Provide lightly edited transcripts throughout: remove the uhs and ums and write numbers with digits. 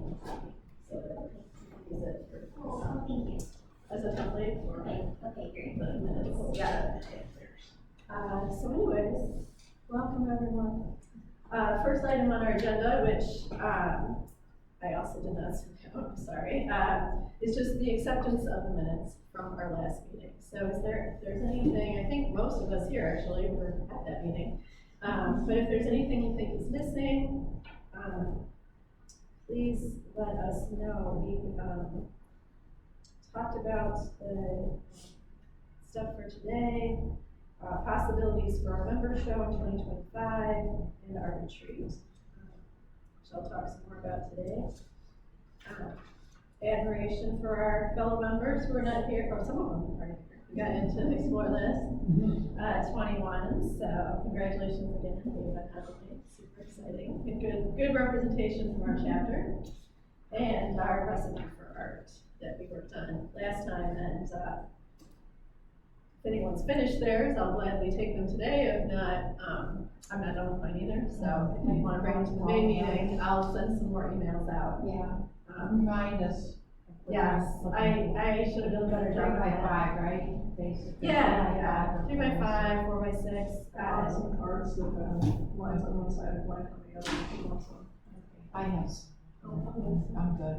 So use it for, Oh, thank you. as a template for Okay, great. the minutes. Yeah. So anyways, welcome everyone. First item on our agenda, which I also did not send out, sorry, is just the acceptance of the minutes from our last meeting. So if there's anything, I think most of us here actually were at that meeting, but if there's anything you think is missing, please let us know. We talked about the stuff for today, possibilities for our member show in 2025, and our retreat, which I'll talk some more about today. Admiration for our fellow members who are not here, or some of them are here. We got into Explore List 21, so congratulations again, Dave. Super exciting. Good representation from our chapter, and our recipe for art that we worked on last time. And if anyone's finished theirs, I'll gladly take them today. If not, I'm not done with mine either. So if you want to bring it to the main meeting, I'll send some more emails out. Yeah. Remind us. Yes, I should have done a better job. 3 by 5, right? Basically. Yeah. 3 by 5, 4 by 6. I have some cards that have lines on one side and blank on the other. If you want some. I have some. I'm good.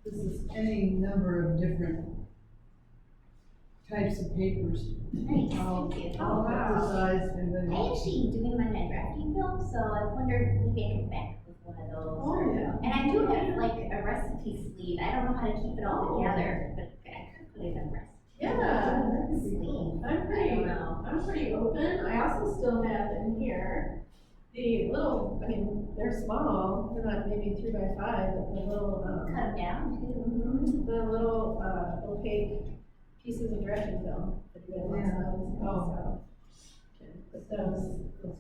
This is any number of different types of papers. Nice, All thank you. all emphasized and then. I actually doing my drafting film, so I wondered maybe I could back with one of those. Oh, yeah. And I do have like a recipe sleeve. I don't know how to keep it all together, but I could put it in recipe. Yeah. Sleeve. I'm pretty open. I also still have in here the little, I mean, they're small, they're not maybe 3 by 5, but the little, Cut them down too. the little, opaque pieces of drafting film. If you guys want those. Oh. So, okay,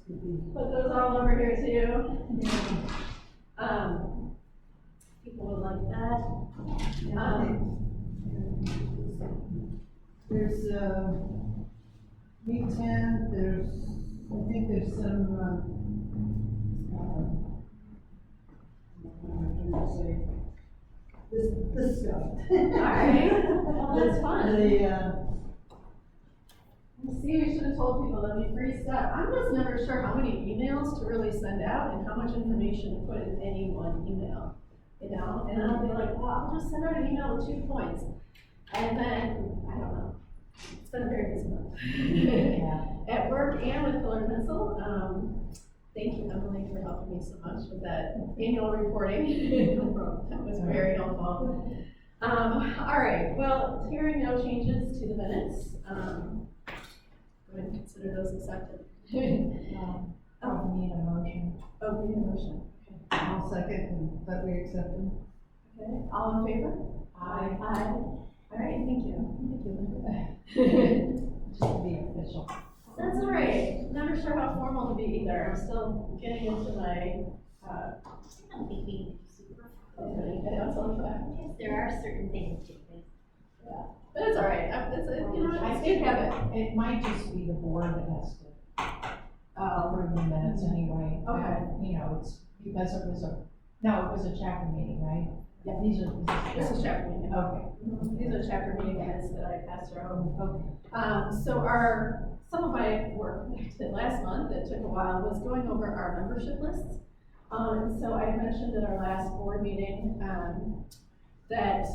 put those all over here too. People would like that. There's, week 10, there's, I think there's some, this stuff. Alright, well, that's fun. See, we should have told people that'd be free stuff. I'm just never sure how many emails to really send out and how much information to put in any one email, you know? And I'll be like, well, I'll just send out an email with 2 points. And then, I don't know, it's been a very busy month. At work and with Color Pencil. Thank you, Emily, for helping me so much with that annual reporting. That was very helpful. All right, well, hearing no changes to the minutes, go ahead and consider those accepted. Probably need a motion. Oh, we need a motion. Okay. I'll second that we accept them. Okay, all in favor? Aye. Aye. All right, thank you. Just to be official. That's all right. Never sure how formal to be either. I'm still getting into my, I don't think we can do super. yes, There are certain things to do. yeah, but it's all right. It's a, you know, it's good habit. It might just be the board that has to approve the minutes anyway. Okay. You know, it's because it was a chapter meeting, right? Yeah. This This is chapter meeting. Okay. These are chapter meeting minutes that I passed around. Okay. So some of my work that I did last month, that took a while, was going over our membership lists. So I mentioned at our last board meeting, that,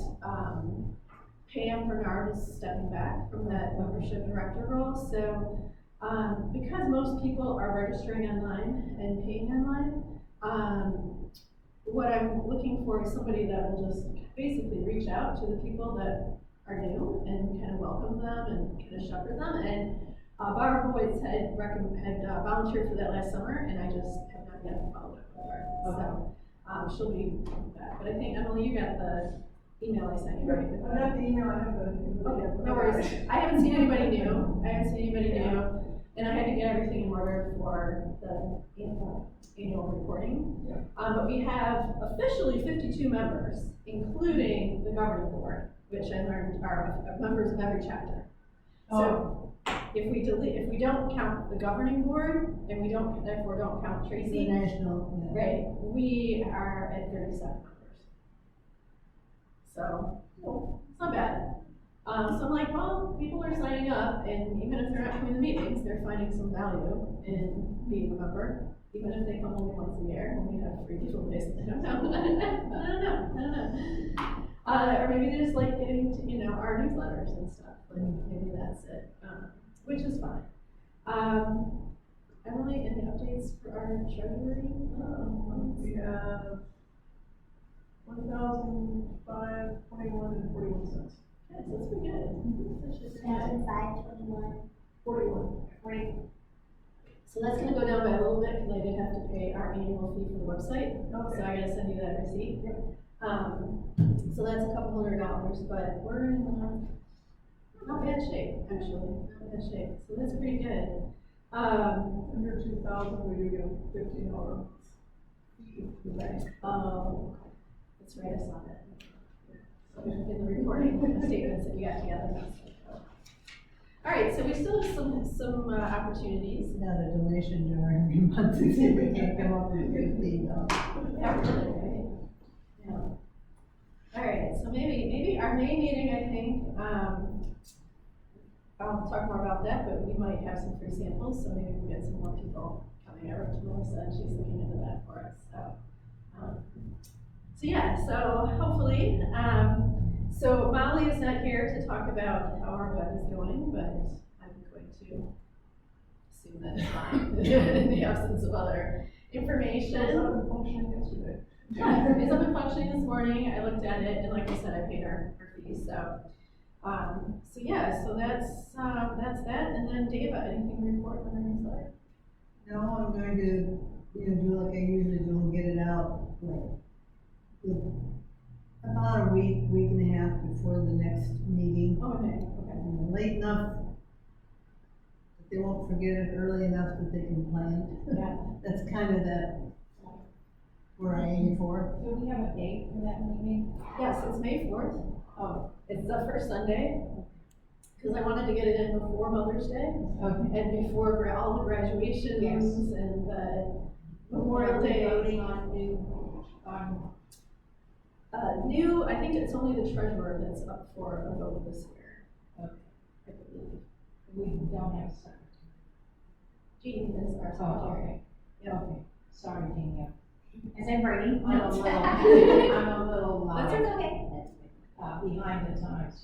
Pam Bernard is stepping back from that membership director role. So, because most people are registering online and paying online, what I'm looking for is somebody that will just basically reach out to the people that are new and kind of welcome them and kind of shepherd them. And Barbara Boyce had volunteered for that last summer, and I just have not yet followed up with her. So she'll be back. But I think, Emily, you got the email I sent you, right? I got the email, I have the. Okay, no worries. I haven't seen anybody new. And I had to get everything in order for the annual reporting. Yeah. But we have officially 52 members, including the governing board, which I learned are members of every chapter. So if we don't count the governing board, and we therefore don't count Tracy, International, yeah. right, we are at 37 members. So, it's not bad. So I'm like, well, people are signing up, and even if they're not coming to meetings, they're finding some value in being a member, even if they come only once a year, when we have free people days. I don't know. Or maybe they just like getting to, our newsletters and stuff, like maybe that's it, which is fine. Emily, any updates for our treasury? We have 1,521.41. Yes, that's pretty good. That's just pretty good. 1,521, 41. 40. So that's gonna go down by a little bit, because I did have to pay our annual fee for the website, so Okay. I gotta send you that receipt. So that's a couple $100, but we're in, not bad shape, actually, not bad shape, so that's pretty good. Under 2,000, we do get a $15 fee for the bank. Oh, that's right, I saw that. In the reporting statements that you got together. All right, so we still have some opportunities. Not a donation jar every month to see if we can come up with $15. Yeah, really, right? Yeah. All right, so maybe our May meeting, I think, I'll talk more about that, but we might have some free samples, so maybe we'll get some more people coming. I wrote to Melissa, and she's looking into that for us, so. So yeah, so hopefully, so Molly is not here to talk about how our web is going, but I'm going to assume that it's fine in the absence of other information. It was up and functioning yesterday. Yeah, it's up and functioning this morning. I looked at it, and like I said, I paid our fees. So, so yeah, so that's that. And then Dava, anything to report on the newsletter? No, I'm going to, do like I usually do and get it out, like, about a week and a half before the next meeting. Oh, okay, okay. Late enough that they won't forget it, early enough that they can plan. Yeah. That's kind of where I aim for. Do we have a date for that meeting? Yes, it's May 4th. Oh, it's the first Sunday, because I wanted to get it in before Mother's Day Okay. and before all the graduations Yes. and Memorial Day. Voting on New, I think it's only the treasurer that's up for a vote this year. Okay. I believe. we don't have a secretary. Jean is our Oh, secretary. okay. Yeah. Okay, sorry, Danielle. As I'm writing I'm a notes. little, That's That's okay. okay. behind the times.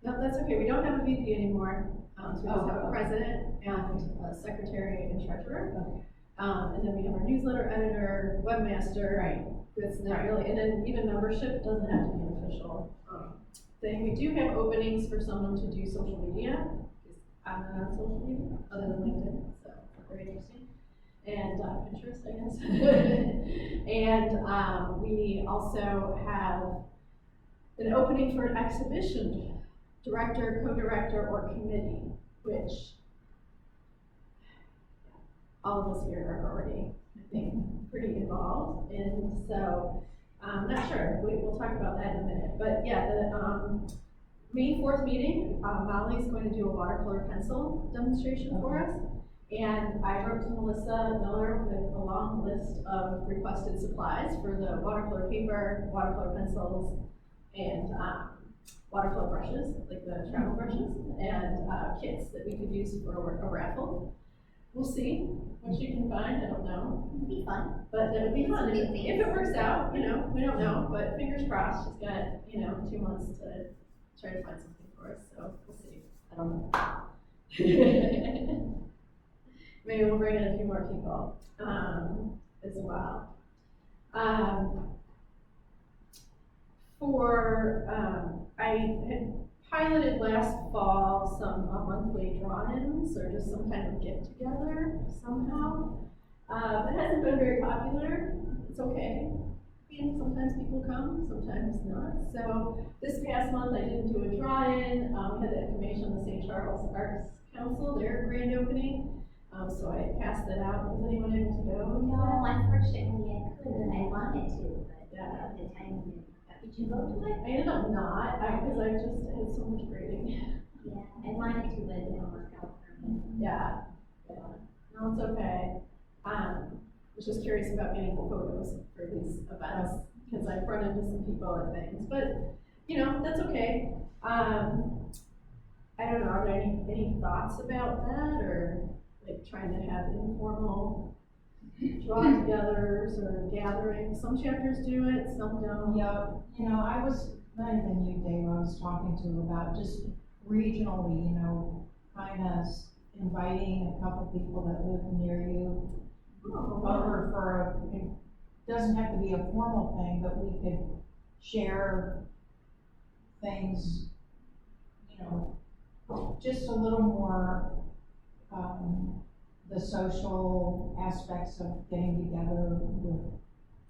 No, that's okay. We don't have a VP anymore. So we just have a okay. president and a secretary and treasurer. Okay. And then we have our newsletter editor, webmaster. Right. It's not really, and then even membership doesn't have to be an official thing. We do have openings for someone to do social media, because I'm not on social media, other than LinkedIn, so very interesting. And Pinterest, I guess. And we also have an opening for an exhibition director, co-director, or committee, which all of us here are already, I think, pretty involved, and so, I'm not sure, we'll talk about that in a minute, but yeah, the, May 4th meeting, Molly's going to do a watercolor pencil demonstration for us, and I wrote to Melissa Miller with a long list of requested supplies for the watercolor paper, watercolor pencils, and, watercolor brushes, like the travel brushes, and, kits that we could use for a raffle. We'll see what she can find, I don't know. It'd be fun. But that would be fun, Some if new it works out, we don't know, but fingers crossed, she's got, 2 months to try to find something for us, so we'll see, I don't know. Maybe we'll bring in a few more people, as well. I had piloted last fall some monthly draw-ins, or just some kind of get-together somehow. It hasn't been very popular, it's okay. Sometimes people come, sometimes not. So this past month I didn't do a draw-in, we had the information on the St. Charles Arts Council, their grand opening. So I passed that out, was anyone able to go? No, unfortunately, I couldn't. I wanted to, but Yeah. the time didn't. Did you go to it? I ended up not, because I just had so much grading. Yeah, I wanted to, but it didn't work out for me. Yeah, yeah, no, it's okay. Was just curious about getting photos for these events, because I've run into some people and things, but, you know, that's okay. I don't know, are there any thoughts about that, or like trying to have informal draw-togethers or gatherings? Some chapters do it, some don't. Yeah, you know, I was, not even you, Dave, I was talking to about just regionally, you know, kind of inviting a couple people that live near you Oh, over for it doesn't have to be a formal thing, but we could share things, you know, just a little more, the social aspects of getting together with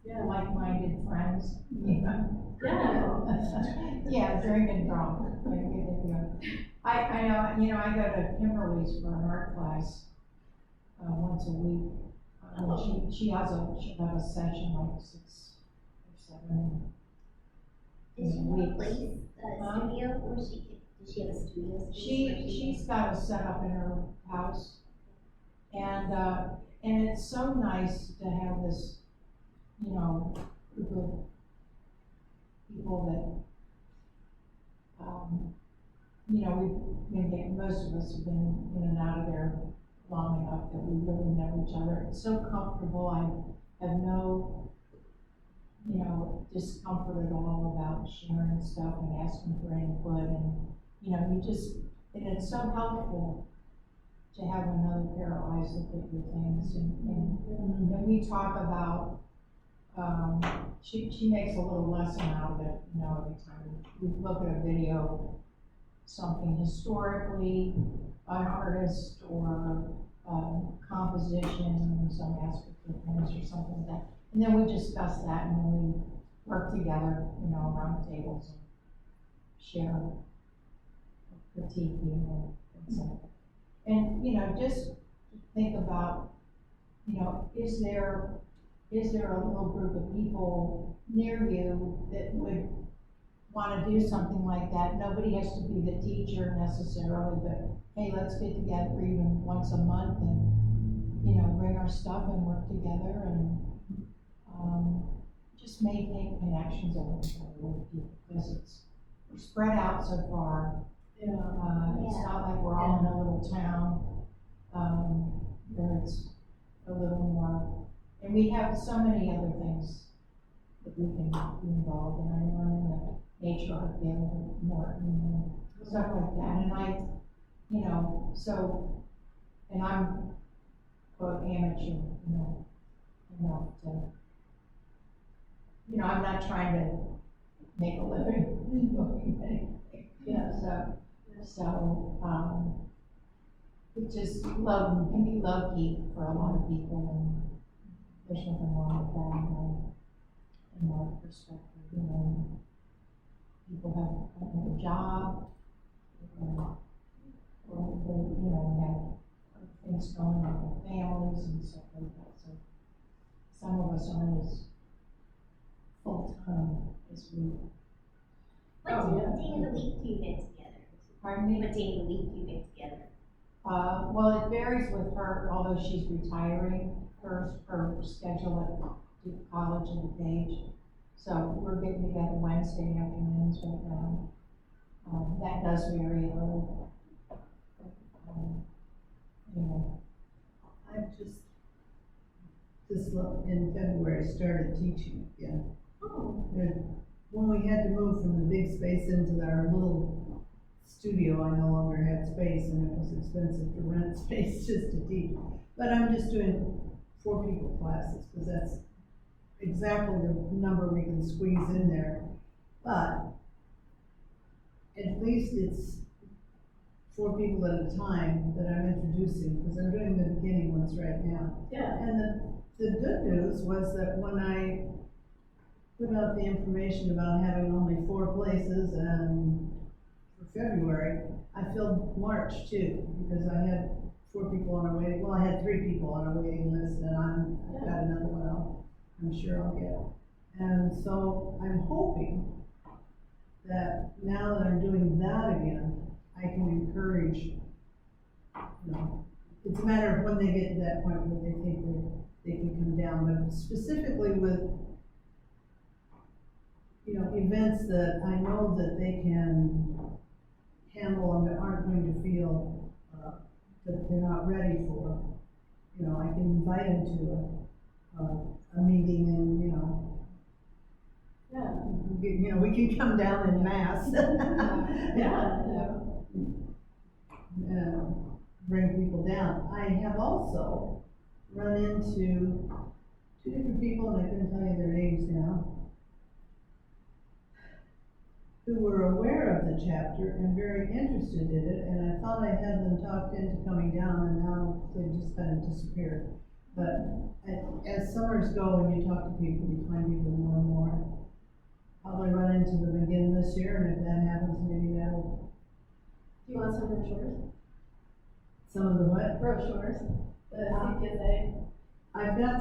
yeah, like-minded friends, you know? yeah, Yeah, drink and drunk. I know, you know, I go to Kimberly's for an art class, once a week. She'll have a session like 6 or 7 Does she have a weeks. place, a Huh? studio, or does she have a studio space? where She's got it set up in her house. And it's so nice to have this, you know, group of people that, you know, most of us have been in and out of there long enough that we really know each other. It's so comfortable. I have no, you know, discomfort at all about sharing stuff and asking for input, and, you know, and it's so helpful to have another pair of eyes look at your things, and we talk about, she makes a little lesson out of it, you know, every time we look at a video, something historically, an artist, or, composition, some aspect of things, or something like that. And then we discuss that, and then we work together, you know, around tables, and share critiquing and things like that. And, you know, just think about, you know, is there a little group of people near you that would want to do something like that? Nobody has to be the teacher necessarily, but hey, let's get together even once a month and, you know, bring our stuff and work together and, just maintain connections with people, because we're spread out so far. yeah. It's not like we're all in a little town, where it's a little more, and we have so many other things that we can be involved in. I know I'm in the nature art guild with Morton and stuff like that, and I, you know, so, and I'm quote amateur, you know, enough to, you know, I'm not trying to make a living doing anything, Yeah. so, it's just love, can be low-key for a lot of people, and there's nothing wrong with that, in my perspective, you know. People have a job, or they, you know, have things going on with their families and stuff like that, so some of us aren't as full-time as we. What day of the week do you get together? Pardon me? What day of the week do you get together? Well, it varies with her, although she's retiring, her schedule at Duke College and DuPage. So we're getting together Wednesday afternoons right now. That does vary a little. Anyway. I've just in February started teaching again. Oh, And when we had to move from the big space into our little studio, I no longer had space, and it was expensive to rent space just to teach. But I'm just doing 4 people classes, because that's exactly the number we can squeeze in there. But at least it's 4 people at a time that I'm introducing, because I'm doing the beginning ones right now. yeah. And the good news was that when I put out the information about having only 4 places, and for February, I filled March too, because I had 4 people on a waiting, well, I had 3 people on a waiting list, and I've got another one I'm sure I'll get. And so I'm hoping that now that I'm doing that again, I can encourage you know, it's a matter of when they get to that point where they think they can come down, but specifically with, you know, events that I know that they can handle and that aren't going to feel, that they're not ready for, you know, I can invite them to a meeting and, you know, we can come down in mass. Bring people down. I have also run into two different people, and I couldn't tell you their names now, who were aware of the chapter and very interested in it, and I thought I had them talked into coming down, and now they just kind of disappeared. But as summers go and you talk to people, you find people more and more. Probably run into them again this year, and if that happens, maybe that'll. Do you want some brochures? Some of the what? Brochures, the CPSA. I've got,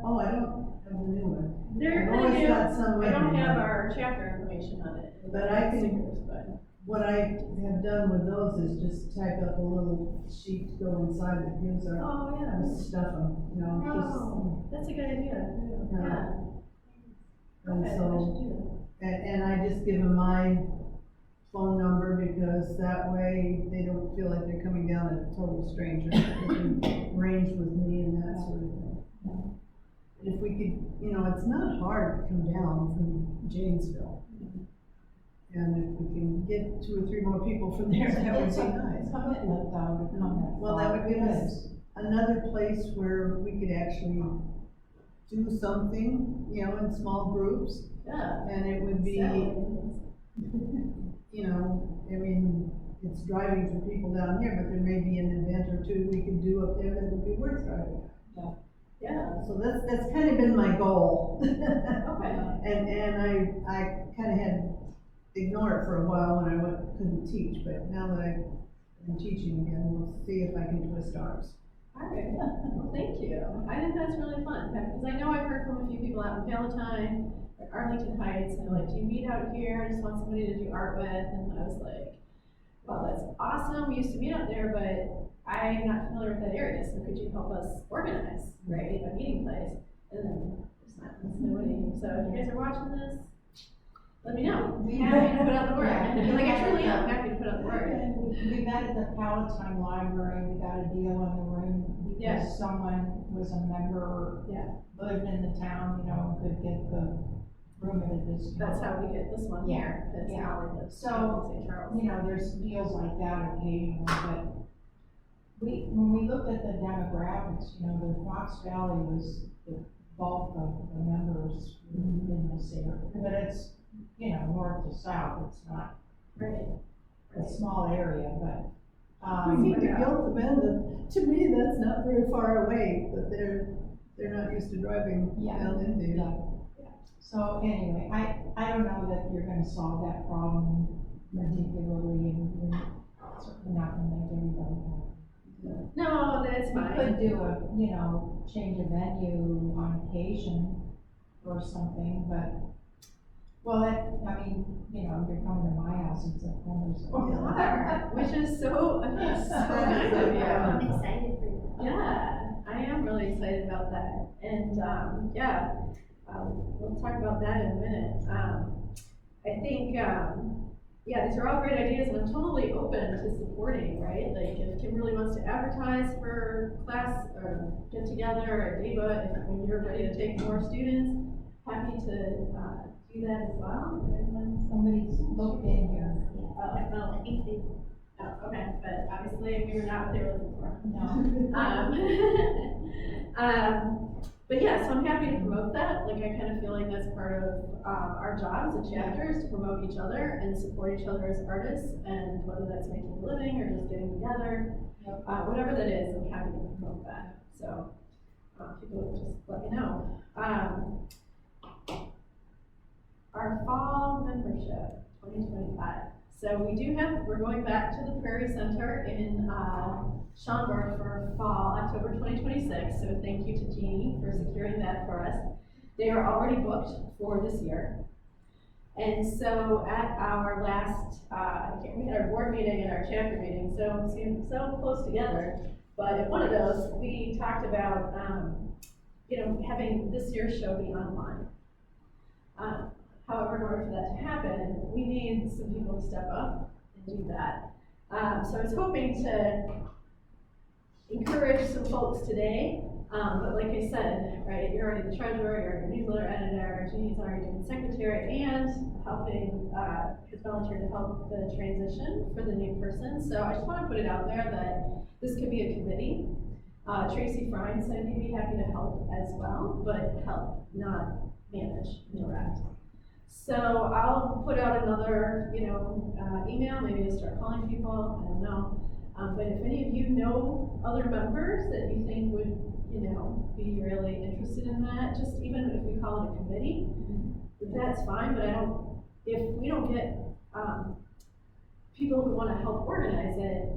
oh, I don't have the new one. They're I've kind always of got new. some with I don't me, have but our chapter information on it. But I can- Stickers, but. what I have done with those is just type up a little sheet to go inside that gives our, Oh, yeah. stuff them, you know, Oh, that's a good idea. Yeah. and Okay, I so. should do And I just give them my phone number, because that way they don't feel like they're coming down a total stranger. They can arrange with me and that sort of thing. And if we could, you know, it's not hard to come down from Janesville. And if we can get 2 or 3 more people from there, that would It's be a nice. commitment though to come that Well, that far. would give us another place where we could actually do something, you know, in small groups. Yeah. And it would be, you know, I mean, it's driving for people down here, but there may be an event or 2 we could do up there that would be worth driving. Yeah. So that's kind of been my goal. Okay. And I kind of had ignored it for a while when I couldn't teach, but now that I'm teaching again, we'll see if I can twist arms. All right. Well, thank you. I think that's really fun, because I know I've heard from a few people out in Palatine, like Arlington Heights, and they're like, do you meet out here? I just want somebody to do art with. And I was like, well, that's awesome. We used to meet out there, but I'm not familiar with that area, so could you help us organize, right, a meeting place? And then there's nobody. So if you guys are watching this, let me know. Happy to put out the word. Like, I truly am happy to put out the word. We met at the Palatine Library, we got a deal in the room Yeah. because someone was a member, Yeah. lived in the town, you know, and could get the room at a discount. That's how we get this one here. That's Yeah. how we live. So, St. Charles. You know, there's deals like that occasionally, but when we looked at the demographics, you know, the Fox Valley was the bulk of the members in this area. But it's, you know, north to south, it's not Right. a small area, but, We need to guilt them in that, to me, that's not very far away, but they're not used to driving Yeah. down into it. yeah. So anyway, I don't know that you're gonna solve that problem particularly, and you're certainly not gonna make everybody happy. No, that's We fine. could do a, you know, change a venue on occasion or something, but, well, I mean, you know, you're coming to my house, it's a home, so. You are, which is so kind of you. I'm excited for you. Yeah, I am really excited about that. And, yeah, we'll talk about that in a minute. I think, yeah, these are all great ideas, and I'm totally open to supporting, right? Like, if Kim really wants to advertise for class or get together, or Deva, if when you're ready to take more students, happy to do that as well. Somebody's looked in here. Well, I think they, Oh, okay, but obviously we were not what they were looking for. No. But yeah, so I'm happy to promote that. Like, I kind of feel like that's part of our job as a chapter, is to promote each other and support each other as artists, and whether that's making a living or just getting together, whatever that is, I'm happy to promote that. So people just let me know. Our fall membership, 2025. So we're going back to the Prairie Center in Schaumburg for fall, October 2026. So thank you to Jeannie for securing that for us. They are already booked for this year. And so at our last, we had our board meeting and our chapter meeting, so it seemed so close together. But at one of those, we talked about, having this year's show be online. However, in order for that to happen, we need some people to step up and do that. So I was hoping to encourage some folks today, but like I said, right, you're already the treasurer, you're the newsletter editor, Jeannie's already doing secretary, and helping, has volunteered to help the transition for the new person. So I just want to put it out there that this could be a committee. Tracy Frine said he'd be happy to help as well, but help, not manage, direct. So I'll put out another, email, maybe to start calling people, I don't know. But if any of you know other members that you think would, be really interested in that, just even if we call it a committee, that's fine, but if we don't get, people who wanna help organize it,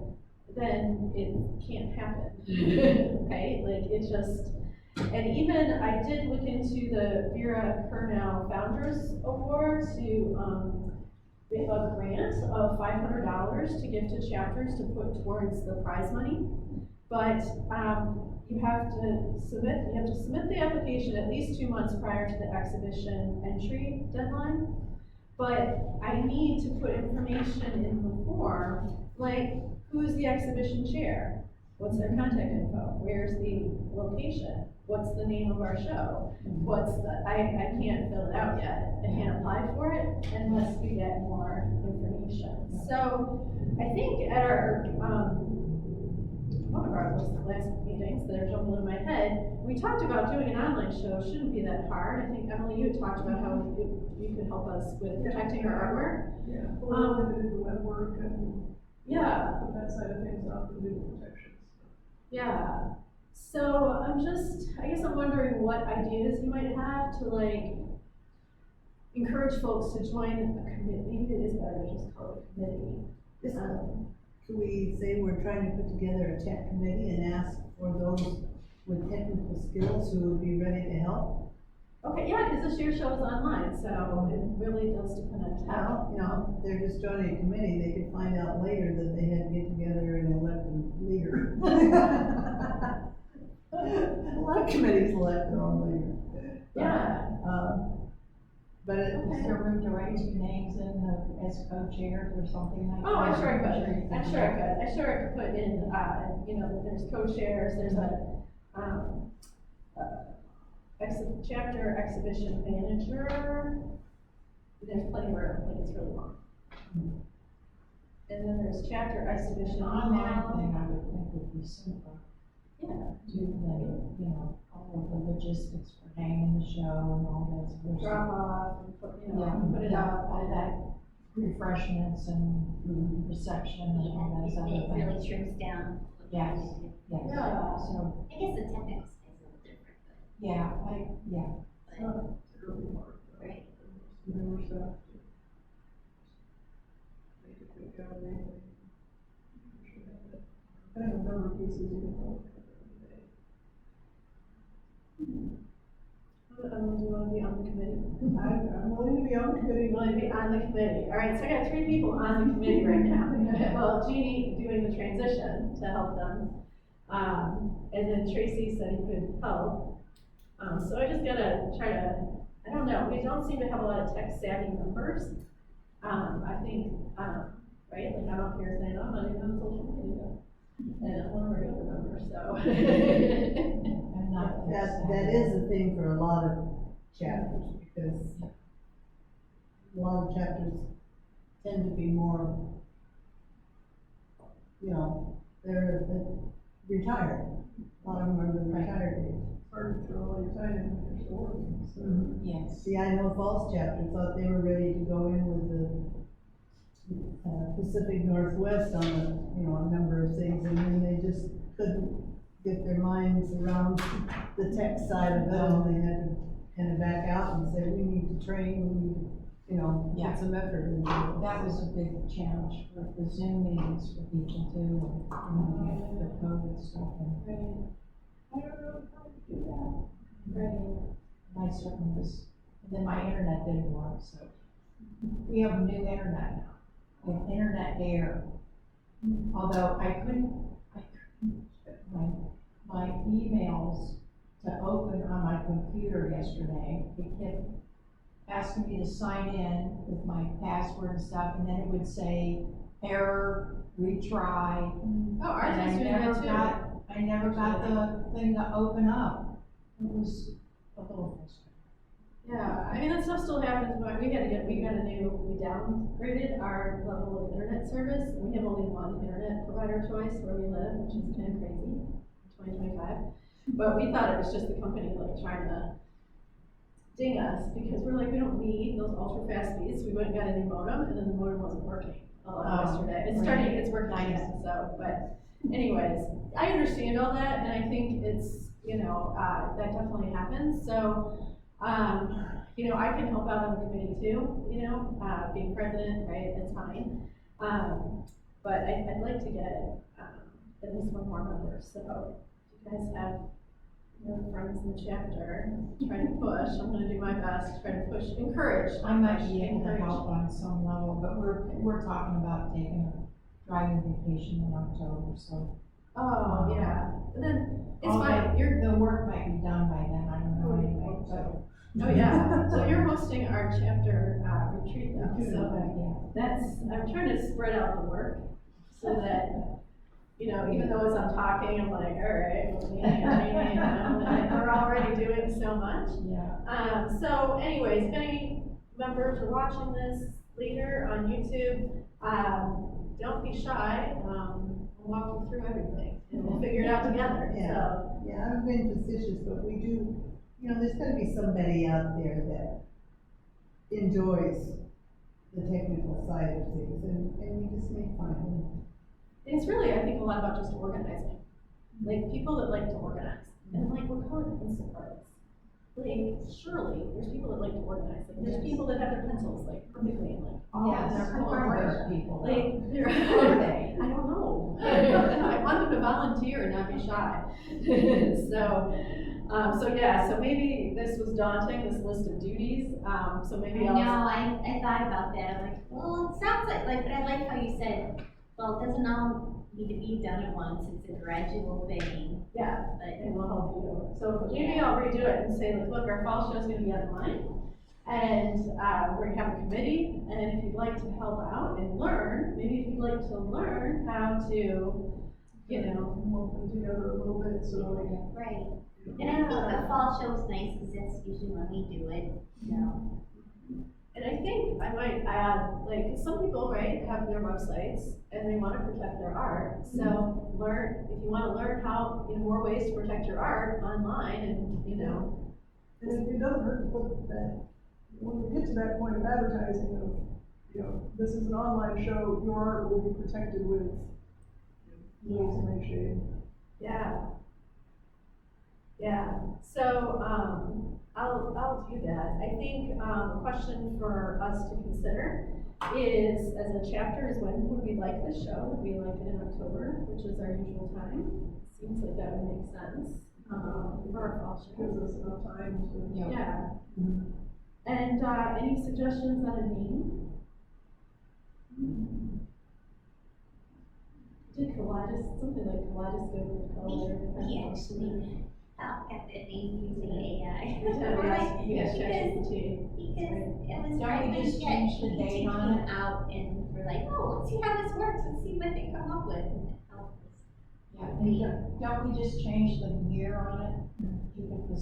then it can't happen, right? Like, it's just, and even, I did look into the Vera Kernow Founders Award to, we have a grant of $500 to give to chapters to put towards the prize money. But, you have to submit the application at least 2 months prior to the exhibition entry deadline. But I need to put information in the form, like, who's the exhibition chair? What's their contact info? Where's the location? What's the name of our show? I can't fill it out yet. I can't apply for it unless we get more information. So I think at our, one of our last meetings that are jumping in my head, we talked about doing an online show. Shouldn't be that hard. I think, Emily, you had talked about how you could help us with protecting our artwork. Yeah, well, we do the web work and Yeah. put that side of things up and do the protections. Yeah. So I guess I'm wondering what ideas you might have to encourage folks to join a committee. Maybe it is better to just call it a committee. Could we say we're trying to put together a tech committee and ask for those with technical skills who would be ready to help? Okay, yeah, because this year's show is online, so it really does depend on tech. Well, they're just joining a committee, they could find out later that they had to get together and elect a leader. A lot of committees elect their own leader. Yeah. But Is there room to write 2 names in as co-chairs or something like that? Oh, I'm sure I could. I'm sure I could put in, there's co-chairs, there's a chapter exhibition manager. There's plenty of room, it's really long. And then there's chapter exhibition Online email. thing, I would think would be simpler. Yeah. To all of the logistics for hanging the show and all that sort of Drop stuff. off and put it Yeah, up. all that refreshments and reception and all those It other really things. trims down. what we Yes. need to do. Yes, Yeah. so, I guess the technical side is a little different, yeah, It's not terribly hard. but, right? Newer stuff. Make a quick gallery. I have a number of pieces you can hold. Do you want to be on the committee? I'm willing to be on the committee. You want to be on the committee. All right, so I got 3 people on the committee right now. Well, Jeannie doing the transition to help them. And then Tracy said he could help. So I just gotta try to, I don't know, we don't seem to have a lot of tech savvy members. I think, right, like I'm up here saying, I'm not even on social media. And I'm one of our younger members, so. I'm not. that is a thing for a lot of chapters, because a lot of chapters tend to be more, they're retired. A lot of them are the retired age. It's hard to throw all your time in when you're still working, so. Yes. See, I know Falls chapter thought they were ready to go in with the Pacific Northwest on a number of things, and then they just couldn't get their minds around the tech side of it, and they had to kind of back out and say, we need to train, we need, Yeah. put some effort into it. That was a big challenge for the Zoom meetings for people too, and the COVID stuff, and I don't know how to do that. Right. my certainly was, and then my internet didn't work, so. we have new internet now, we have internet air. Although I couldn't get my emails to open on my computer yesterday. It kept asking me to sign in with my password and stuff, and then it would say error, retry. Oh, ours And is doing that too. I never got the thing to open up. It was a little frustrating. Yeah, I mean, that stuff still happens, but we downgraded our level of internet service. We have only one internet provider choice where we live, which is kind of crazy, 2025. But we thought it was just the company like trying to ding us because we're like, we don't need those ultra fast speeds. We went and got a new modem and then the modem wasn't working yesterday. It's right. it's working again, so, but anyways, I understand all that and I think it's, that definitely happens, so, I can help out on the committee too, being president, right, that's fine. But I'd like to get, at least one more member, so if you guys have your friends in the chapter, try to push, I'm gonna do my best, try to push, encourage. I might be able to encourage. help on some level, but we're talking about taking a driving vacation in October, so. Oh, yeah, but then, it's although fine, the work might be done by then, I don't know anyway, so. oh, yeah, so you're hosting our chapter, retreat though, Yeah. so I'm trying to spread out the work, so that, even though as I'm talking, I'm like, all right, and we're already doing so much. Yeah. So anyways, if any members are watching this later on YouTube, don't be shy, we'll walk you through everything, and we'll figure it out together, Yeah. so. Yeah, I've been facetious, but we do, there's gotta be somebody out there that enjoys the technical side of things, and we just make fun. It's really, I think, a lot about just organizing. Like, people that like to organize. And like, we're calling pencil cards. Like, surely, there's people that like to organize. Like, there's people that have their pencils, like, perfectly in, like, all in Yes, their who are order. those people? Like, they're. Who are they? I don't know. I want them to volunteer and not be shy. So maybe this was daunting, this list of duties, so maybe I I'll. know, I thought about that, I'm like, well, it sounds like, but I like how you said, well, it doesn't all need to be done at once, it's a gradual thing, Yeah, but. and we'll help you. So maybe I'll redo it and say, like, look, our fall show's gonna be online, and, we're gonna have a committee, and if you'd like to help out and learn, maybe if you'd like to learn how to, Lump them together a little bit, so like. Right, and I think the fall show's nice, cause that's usually when we do it, And I think I might add, like, some people, right, have their websites and they wanna protect their art, so if you wanna learn how, more ways to protect your art online and, And it doesn't hurt to put that, when we get to that point of advertising of, this is an online show, your art will be protected with ways to make shade. Yeah. Yeah, so, I'll do that. I think, a question for us to consider is, as a chapter, is when would we like this show? Would we like it in October, which is our usual time? Seems like that would make sense, for our fall show. Gives us enough time to. Yeah. And, any suggestions on a name? Did something like kaleidoscope of color? we actually, at that name using AI. Yes, Because ChatGPT. it was Don't trying we to just get change the each date on team it? out and we're like, oh, let's see how this works, let's see what they come up with, and it helped us. Yeah, and don't we just change the year on it, keep it the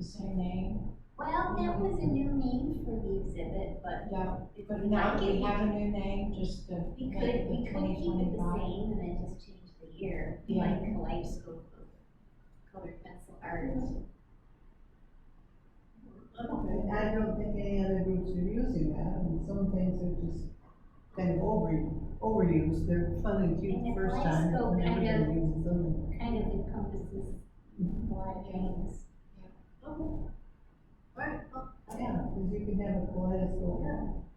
same name? Well, that was a new name for the exhibit, but Yeah, if but we now like we it, have a new name, just to we make could it keep it the 2025. same and then just change the year, Yeah. like kaleidoscope of colored pencil art. I don't think any other groups are using that, and some things are just kind of overused, they're fun and cute And the the first time, but kaleidoscope when kind everybody of- uses them. Kind of encompasses a lot of things. Right, Yeah, because you can have a kaleidoscope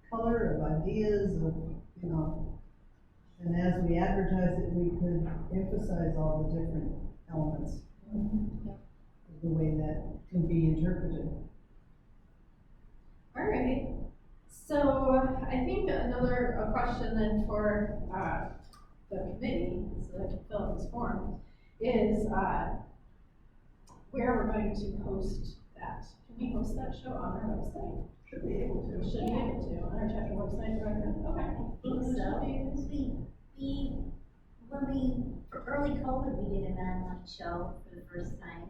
color of ideas of, and as we advertise it, we could emphasize all the different elements. The way that can be interpreted. all right. So a question then for, the committee, so they can fill out this form, is, where we're going to host that. Can we host that show on our website? Should be able to. Should be able to, on our chapter website, directly? Okay. I think so, because when we, for early COVID, we did an online show for the first time.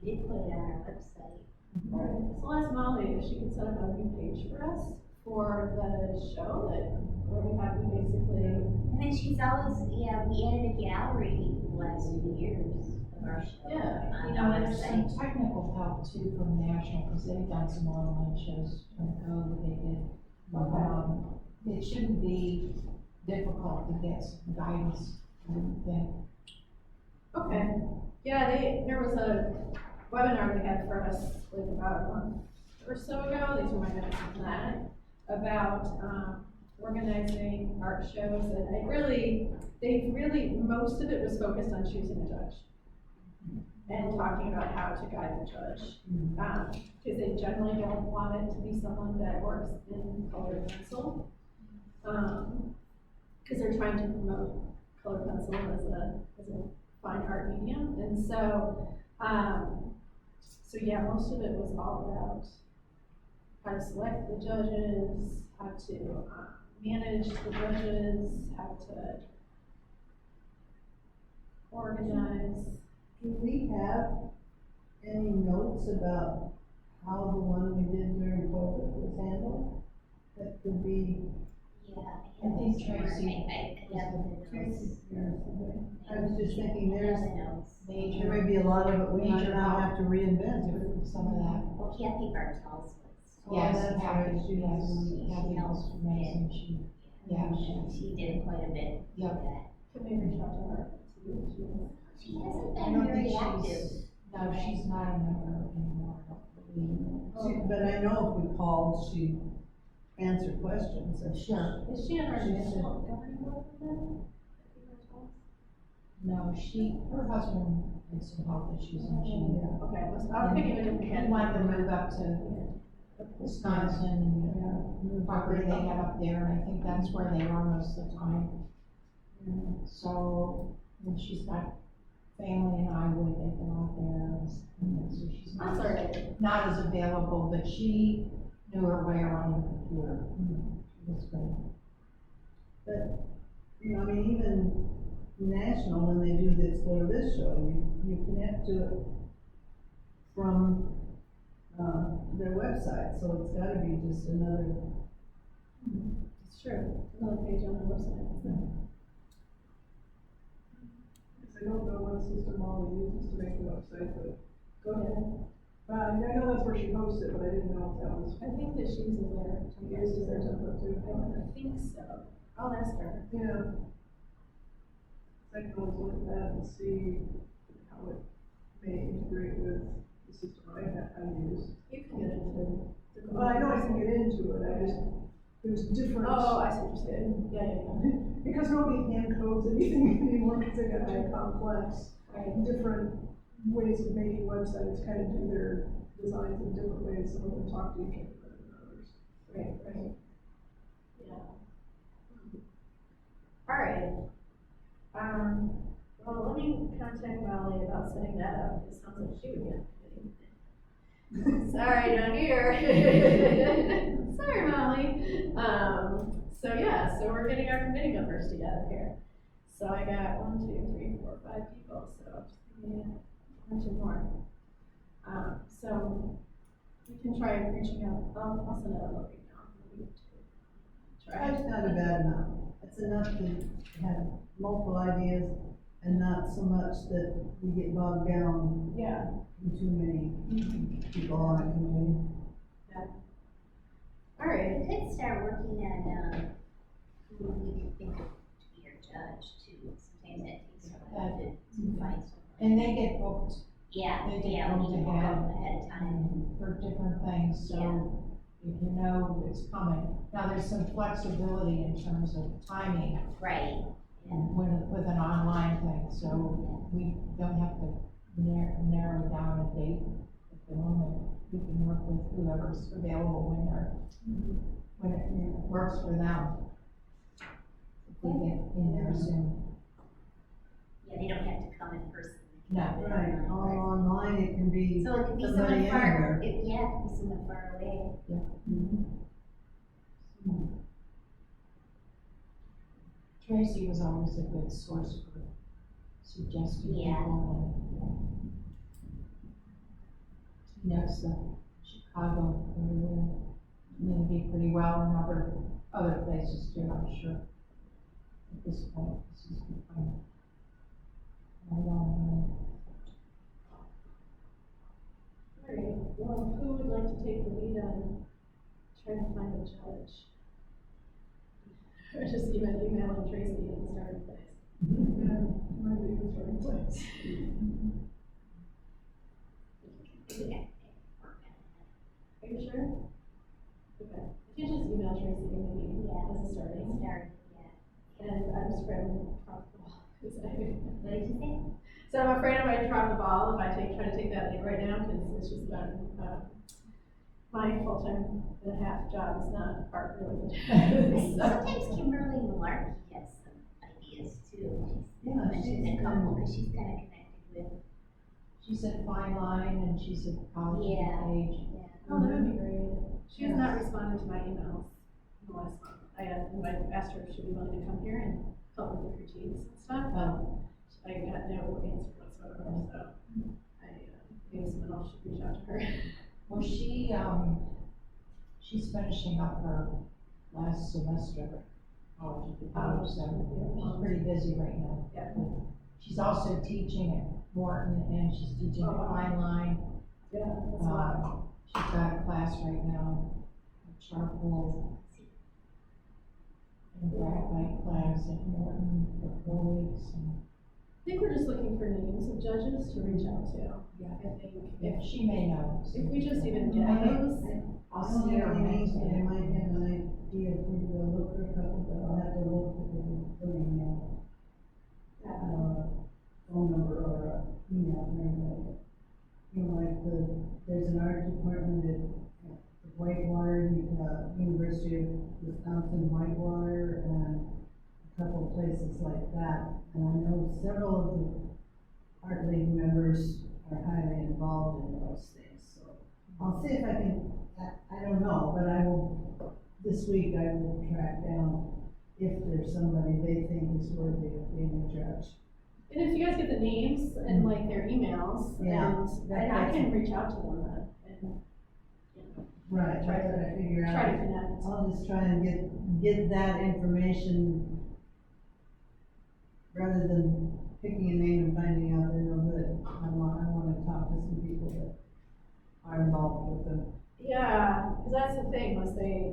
We did put it on our website. Alright, so ask Molly if she could set up a new page for us for the show that, where we have, we basically, And then she's always, we added a gallery the last 2 years of our show. Yeah, On You the know, there's some website. technical help too from National, because they've done some online shows on the go that they did. It shouldn't be difficult to get some guidance, I would think. okay. Yeah, there was a webinar they had for us like about a month or so ago, these were my notes on that, about, organizing art shows, and most of it was focused on choosing a judge. And talking about how to guide the judge, because they generally don't want it to be someone that works in colored pencil. Because they're trying to promote colored pencil as a fine art medium, and so, yeah, most of it was all about how to select the judges, how to, manage the judges, how to organize. Do we have any notes about how the one we did during COVID was handled? That could be, Yeah. I think Tracy I have the notes. I was just thinking I there's, have the notes. there may be a lot of it we might not have to reinvent. Some of that. Well, Kathy Bartels was. Yes, that's Kathy, right. She yes, was- Kathy was amazing, She did quite a bit Yep. of that. Can we reach out to her? See if she was- She hasn't I been don't very think active. she's, no, she's not a member anymore, I don't believe. But I know if we called, she'd answer questions. Sure. Is she on our She's national governing board then? No, her husband had some health issues and she, Okay, I'm thinking of a different he candidate. wanted to move up to Wisconsin, and property they had up there, and I think that's where they are most of the time. So, and she's got family in Iowa, they go out there, and so she's That's not, all right. not as available, but she knew her way around the computer. It was great. But, you know, I mean, even national, when they do this, or this show, you connect to it from, their website, so it's gotta be just another. It's true, another page on the website. Because I don't know what system Molly uses to make the website, but, Go ahead. I know that's where she hosts it, but I didn't know if that was, I think that she uses their, uses their template too. I think so. I'll ask her. Yeah. I can always look at that and see how it may integrate with the system I use. You can get into. Well, I know I can get into it, there's different. Oh, I see what you're saying. Yeah. Because nobody hand codes anything anymore, because they got too complex. Right. Different ways of making websites kind of do their designs in different ways, some of them talk to each other better than others. Right. Yeah. All right. Well, let me contact Molly about setting that up. It sounds like she would be on the committee. Sorry, not here. Sorry, Molly. So we're getting our committee members together here. So I got 1, 2, 3, 4, 5 people, so just give me 1 or 2 more. So we can try reaching out. I'll send out a little email. Try. That's not a bad amount. It's enough to have multiple ideas and not so much that we get bogged down Yeah. in too many people on a committee. All right. We could start working on, who we could think of to be our judge too. Sometimes that takes a while to find someone. And they get booked Yeah, they get yeah, we booked need to ahead. book ahead of time. for different things, so if you know it's coming. Now, there's some flexibility in terms of timing Right, yeah. with an online thing, so we don't have to narrow down a date if Bill, and we can work with whoever's available when it works for them. If we get in there soon. Yeah, they don't have to come in person. No. Right, all online, it can be So it could be somebody someone far, anywhere. yeah, it could be someone far away. Tracy was always a good source for suggesting Yeah. people. She knows the Chicago area community pretty well, and other places too, I'm sure. At this point, this is becoming a long All right, well, who would like to take the lead on trying to find a judge? Or just even emailing Tracy at the starting place? Might be the starting place. Yeah. Are you sure? Okay, if you just email Tracy, maybe Yeah. as a starting. Start, yeah. And I'm just afraid I'm gonna drop the ball, because What did you say? so I'm afraid I might drop the ball if I try to take that lead right now, because it's just been, my full-time and a half job is not art related. Sometimes Kimberly Malarkey has some ideas too. Yeah, Mentioned a couple, because she's kind of connected with, She's at Fine Line and she's at College Yeah. of Age. yeah. Oh, that would be great. She has not responded to my emails in the last month. I asked her if she'd be willing to come here and help with the critiques and stuff, but I got no answer whatsoever, so maybe someone else should reach out to her. Well, she's finishing up her last semester at College of Age, so she's pretty busy right now. Yeah. She's also teaching at Morton and she's teaching at Fine Line. Yeah, that's a lot. She's got a class right now, a charcoal and graphite class at Morton for 4 weeks. And I think we're just looking for names of judges to reach out to. Yeah. I think if she may know. if we just even get those, I'll I don't see her have any names, but I Wednesday. might have an idea of who to look for a couple, but I'll have to look because I'm putting, phone number or email name. You know, like there's an art department at Whitewater, University of Wisconsin Whitewater, and a couple of places like that. And I know several of the Art League members are highly involved in those things, so I'll see if I can, I don't know, but I will, this week I will track down if there's somebody they think is worthy of being a judge. and if you guys get the names and like their emails, Yeah, and I can reach out to them and Right, Try that's what I figure try to out. connect. I'll just try and get that information rather than picking a name and finding out they're no good. I wanna talk to some people that are involved with them. Yeah, because that's the thing, was they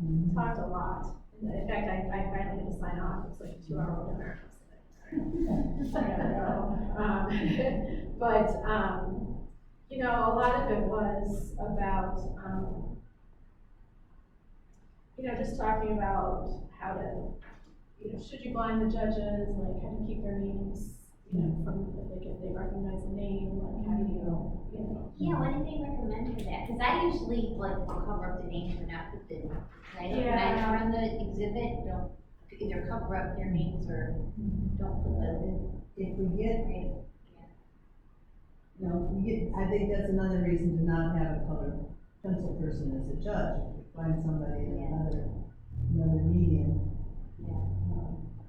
Mhm. talked a lot. In fact, I finally had to sign off, it was like a 2-hour webinar. I gotta go. But, you know, a lot of it was about, you know, just talking about how to, you know, should you blind the judges, like how to keep their names, you know, from, if they recognize a name, like how do you know. Yeah, what did they recommend for that? Cause I usually like will cover up the names but not put the title. When I run the exhibit, don't either cover up their names or don't put the If we get, title. I think that's another reason to not have a colored pencil person as a judge. If you find somebody in another medium.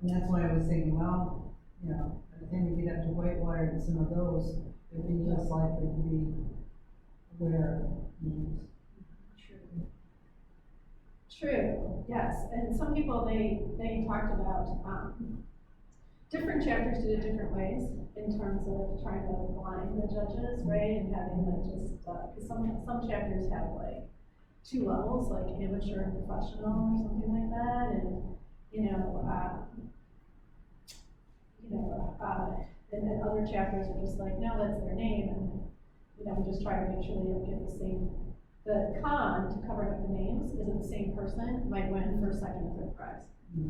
And that's why I was thinking, well, you know, by the time you get up to Whitewater and some of those, they'd be less likely to be aware of names. True, yes, and some people, they talked about, different chapters did it different ways in terms of trying to blind the judges, right, and having like just, cause some chapters have like 2 levels, like amateur and professional or something like that, and, and then other chapters are just like, no, that's their name, and, you know, we just try to make sure they don't get the same. The con to covering up the names is that the same person might win first, second, and third prize,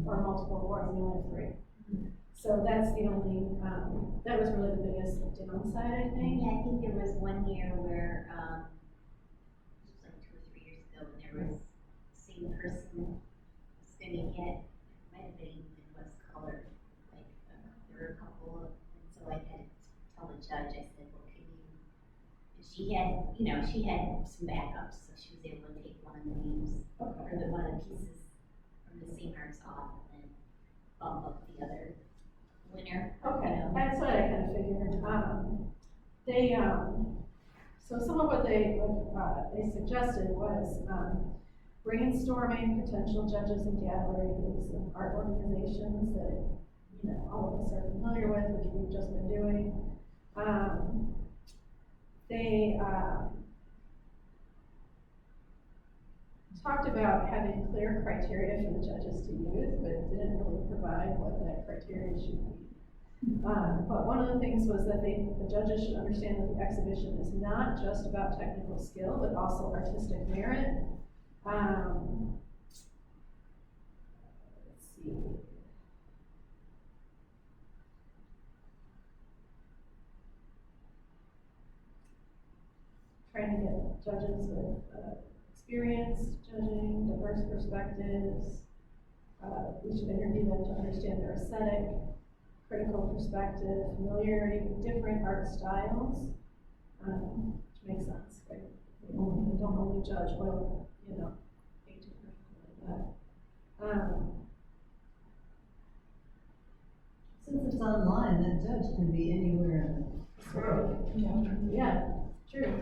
or multiple awards, and you only have 3. So that's the only, that was really the biggest downside, I think. Yeah, I think there was one year where, it was like 2 or 3 years ago, and there was, the same person was gonna get, might have been even was colored, like, there were a couple of, and so I had to tell the judge, I said, well, can you, and she had, you know, she had some backups, so she was able to take one of the names, or one of the pieces from the same arts off, and then bump up the other winner. Okay, You know. that's what I kind of figured. They, so some of what they suggested was, brainstorming potential judges and galleries and art organizations that, you know, all of us are familiar with, which we've just been doing. They, talked about having clear criteria for the judges to use, but didn't really provide what that criteria should be. But one of the things was that the judges should understand that the exhibition is not just about technical skill, but also artistic merit. Let's see. Trying to get judges with experience, judging, diverse perspectives. We should interview them to understand their aesthetic, critical perspective, familiarity with different art styles, which makes sense, right? We don't only judge oil, you know, painting or something like that. Since it's online, that judge can be anywhere in the world. Yeah, true.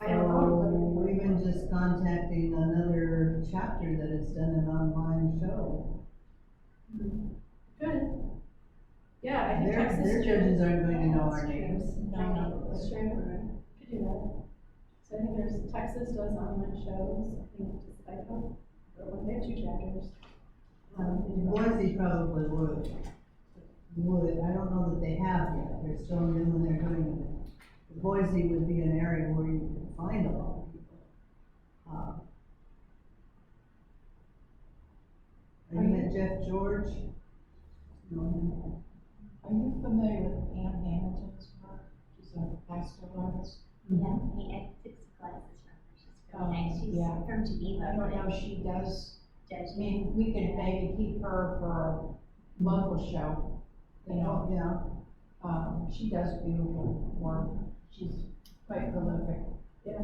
I So don't know. we've been just contacting another chapter that has done an online show. Good. Yeah, I think Their Texas. judges aren't going to know our names. No, that's true. Could do that. So I think there's, Texas does online shows, I think, just like, oh, they have 2 chapters. Boise probably would, I don't know that they have yet, they're still new and they're doing it. Boise would be an area where you could find a lot of people. Have you met Jeff George? No. Are you familiar with Pam Hamilton's work? She's a pastel artist. Yeah, I took some classes from her, she's really nice, she's yeah. from Geneva. I don't know if she does, I Judge. mean, we could maybe keep her for a local show, you know? Yeah, She does beautiful work, she's quite prolific. Yeah,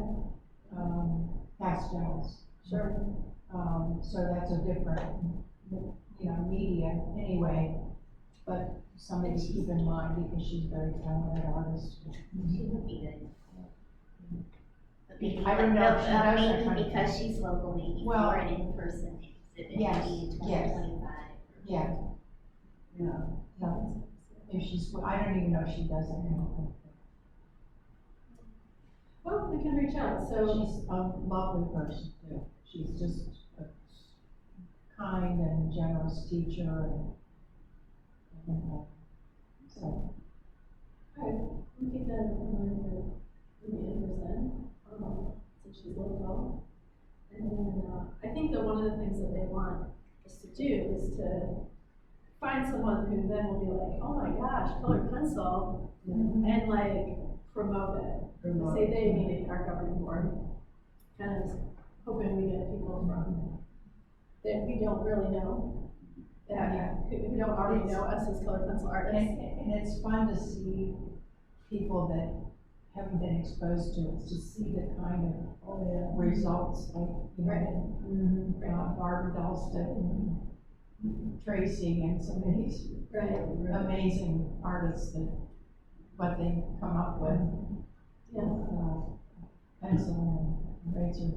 Pastels. sure. So that's a different, you know, media anyway, but something to keep in mind because she's a very talented artist. She would be good. But maybe, I don't know if she does that maybe kind of because thing. she's local, maybe Well, for an in-person exhibit, yes, maybe yes. 2025. Yeah, yeah. if she's, I don't even know if she does that now. Well, we can reach out, so, She's a lovely person too. She's just a kind and generous teacher and so. okay, we keep that in mind for the in-person, since she's local. And then, I think that one of the things that they want us to do is to find someone who then will be like, oh my gosh, colored pencil, and like promote it. Say they meaning our governing board, kind of hoping we get people from, that we don't really know, who don't already know us as colored pencil artists. And it's fun to see people that haven't been exposed to it, to see the kind of results, like, you know, Barbara Dahlstedt and Tracy and some of these Right. amazing artists that, what they come up with. Yeah. Pencil and razor.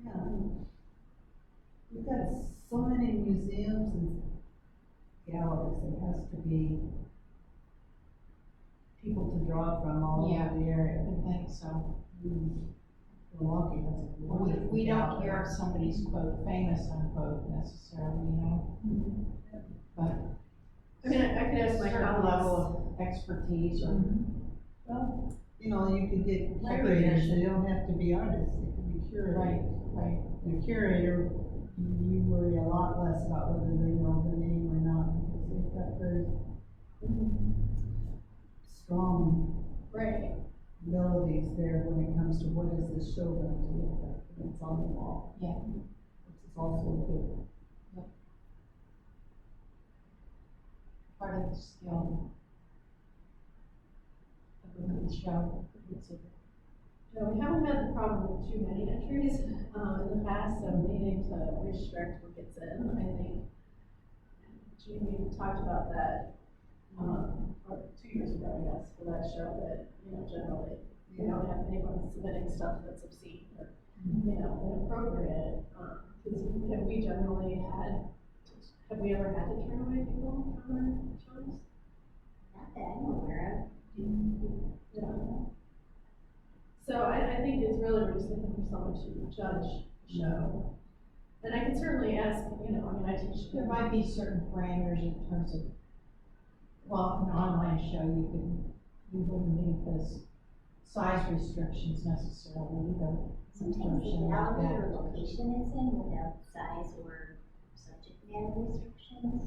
Yeah. We've got so many museums and galleries, there has to be people to draw from all Yeah. over the area. I think so. Milwaukee has a wonderful We don't gallery. hear if somebody's quote famous unquote necessarily, you know, but I mean, I could ask my certain level colleagues. of expertise or. Well, you know, you could get curators, Recognition. they don't have to be artists, they could be curators. Right. And a curator, you worry a lot less about whether they know the name or not, got very Mhm. strong Right, melodies there when it comes to what is this show going to look like, and it's on the wall. Yeah. Which is also good. Part of the skill of a good show. so we haven't had the problem with too many entries, in the past, so needing to restrict what gets in, I think. Jamie talked about that, or 2 years ago, I guess, for that show, that, generally, we don't have anyone submitting stuff that's obscene or, inappropriate, because have we generally have we ever had to turn away people from our shows? Not that I'm aware Yeah. So I think it's really, we're just looking for someone to judge the show. And I can certainly ask, I teach. There might be certain parameters in terms of, well, an online show, you wouldn't need those size restrictions necessarily either. of. Sometimes the Something like gallery that. or location it's in without size or subject matter restrictions.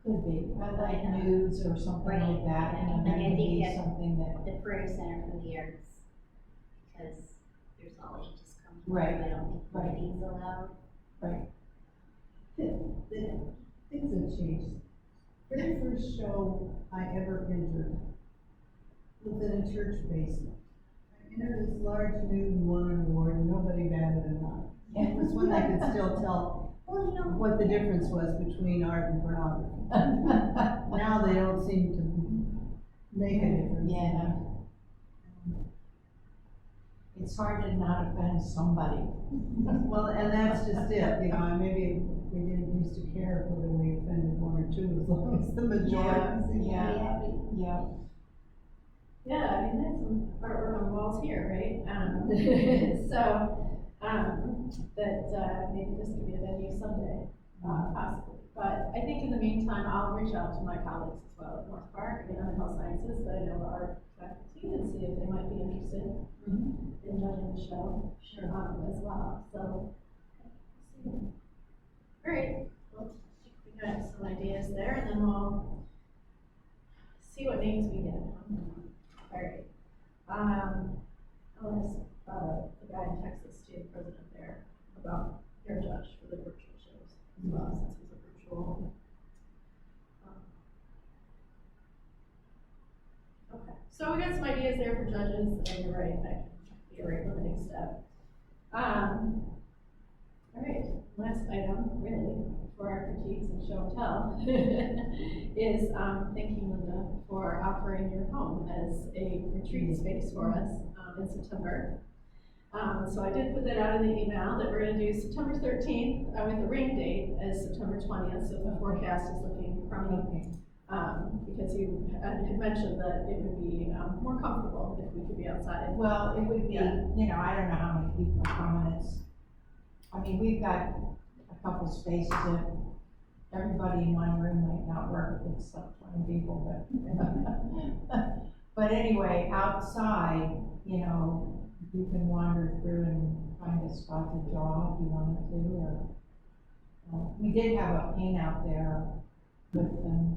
Could be, but like nudes or something Right. like that, Like, that I could think be that something that, The Prairie Center for the Arts, because there's all ages coming. Right. I don't think Right. weddings allowed. The things have changed. Very first show I ever entered was in a church basement. I entered this large nude and won an award, and nobody batted an eye. And it was when I could still tell Well, what the difference was between art and pornography. Now they don't seem to make a difference. yeah. It's hard to not offend somebody. Well, and that's just it, maybe we didn't used to care whether we offended one or two, as long as the majority seemed to be Yeah. happy. Yeah. Yeah, I mean, there's some artwork on the walls here, right? So, that, maybe this could be a venue someday, possibly. But I think in the meantime, I'll reach out to my colleagues as well at North Park and other health sciences that I know are faculty and see if they might be interested in judging the show. Sure. As well, so. Great, well, I think we got some ideas there, and then we'll see what names we get. Alright, I'll ask, the guy in Texas, too, the president there, about your judge for the virtual shows as well, since he's a virtual. Okay, so we got some ideas there for judges, and you're right, that can be a rate limiting step. Alright, last item, really, for our critiques and show and tell, is, thanking Linda for offering your home as a retreat space for us, in September. So I did put that out in the email that we're gonna do September 13th, with the rain date as September 20th, so the forecast is looking crummy. Okay. Because you had mentioned that it would be, more comfortable if we could be outside. Well, it would be, Yeah. I don't know how many people are coming, we've got a couple spaces that everybody in one room might not work, it's like 20 people, but. But anyway, outside, you can wander through and find a spot to draw if you wanted to, or, we did have a paint out there with the,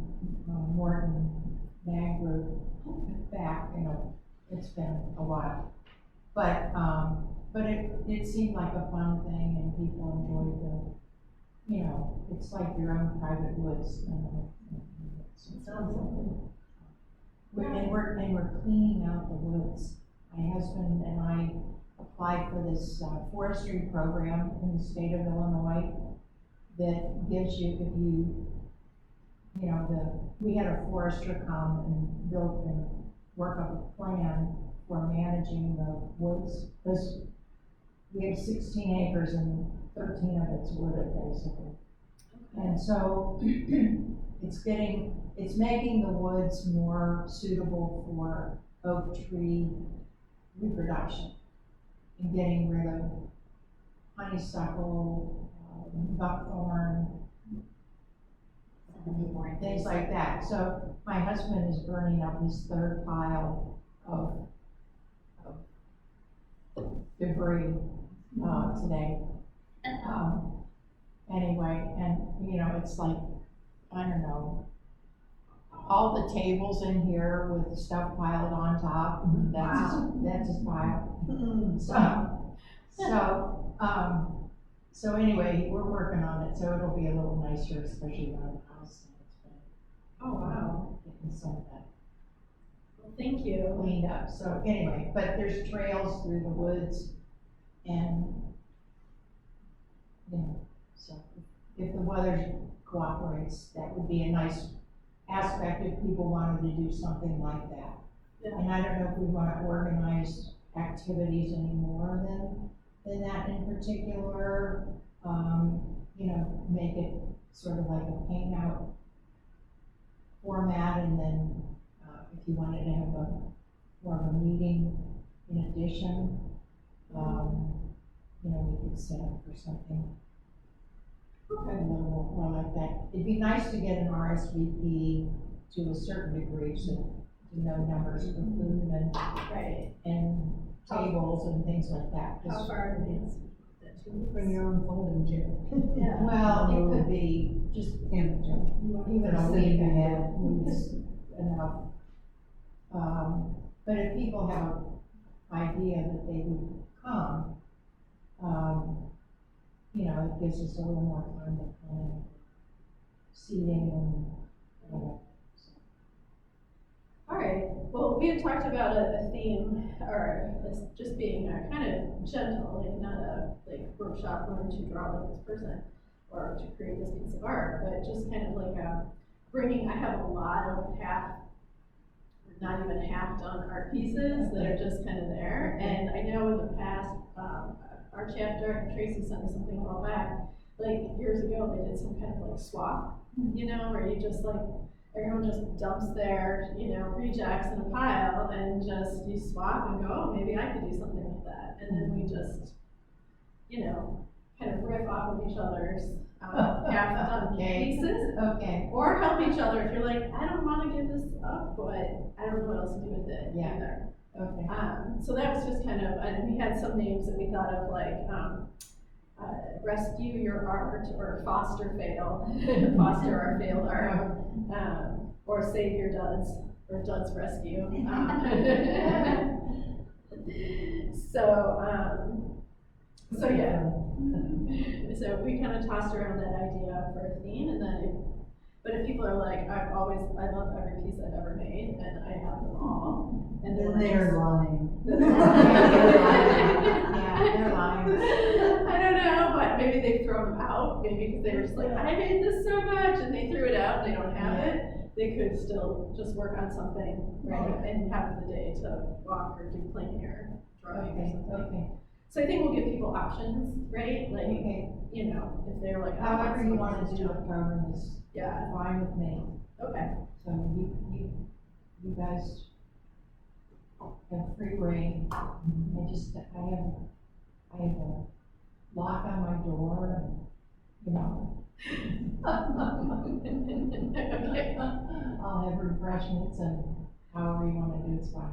Morton Mag Group back, it's been a while. But it seemed like a fun thing and people enjoyed it's like your own private woods. It sounds lovely. We're cleaning out the woods. My husband and I applied for this forestry program in the state of Illinois that gives you, if you, we had a forester come and build and work up a plan for managing the woods, because we have 16 acres and 13 of it's wooded, basically. And so it's making the woods more suitable for oak tree reproduction and getting rid of honeysuckle, buckthorn, things like that. So my husband is burning up his third pile of debris today. Anyway, and it's like, I don't know, all the tables in here with stuff piled on top, that's his pile. So anyway, we're working on it, so it'll be a little nicer, especially around the house. And it's been Oh, wow. getting some of that Well, thank you. cleaned up, so anyway, but there's trails through the woods and, you know, so if the weather cooperates, that would be a nice aspect if people wanted to do something like that. Yeah. And I don't know if we wanna organize activities anymore than that in particular, you know, make it sort of like a hangout format, and then, if you wanted to have more of a meeting in addition, you know, we could set up for something a little more like that. It'd be nice to get an RSVP to a certain degree, so to know numbers for food Right. and tables and things like that. How far in advance? Bring your own folding chair. Yeah. Well, it could be just Camp chair. even a week ahead, is enough. But if people have an idea that they would come, you know, it gives us a little more time to plan seating and whatever. All right, well, we had talked about a theme, or just being kind of gentle, like not a workshop learn to draw like this person or to create this piece of art, but just kind of like bringing, I have a lot of not even half done art pieces that are just kind of there. And I know in the past, our chapter, Tracy sent me something a while back, like years ago, they did some kind of like swap, you know, where you just like, everyone just dumps their, you know, rejects in a pile and just you swap and go, oh, maybe I could do something like that. And then we just, you know, kind of riff off of each other's half-done pieces. Okay. Or help each other if you're like, I don't want to give this up, but I don't know what else to do with it either. Okay. So that was just kind of, and we had some names that we thought of like, rescue your art, or foster fail, foster our failed art, or save your duds, or duds rescue. So yeah, so we kind of tossed around that idea for a theme, and then but if people are like, I love every piece I've ever made, and I have them all, and Then they're lying. Yeah, they're lying. I don't know, but maybe they throw them out, maybe because they were just like, I made this so much, and they threw it out, and they don't have it. They could still just work on something, right, and have the day to walk or do planning or drawing or something. Okay. So I think we'll give people options, right? Like, Okay. you know, if they're like, However you want to do the program is Yeah, fine with me. okay. So you guys have free reign. I have a lock on my door, and, you know. Okay. I'll have refreshments, and however you want to do it's fine.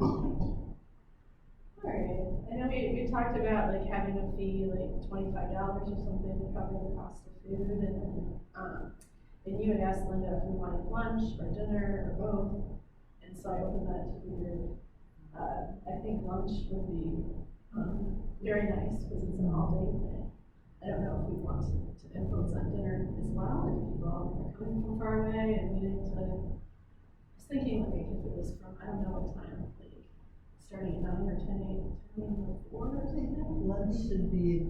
Alright, I know we talked about like having a fee, like $25 or something to cover the cost of food, and you had asked Linda if we wanted lunch or dinner or both, and so I opened that to the group. I think lunch would be, very nice, because it's an all-day thing. I don't know if we want to influence on dinner as well, if people are coming from far away and needing to, I was thinking like if it was from, I don't know what time, like starting at 9 or 10 or 4 or something. Lunch should be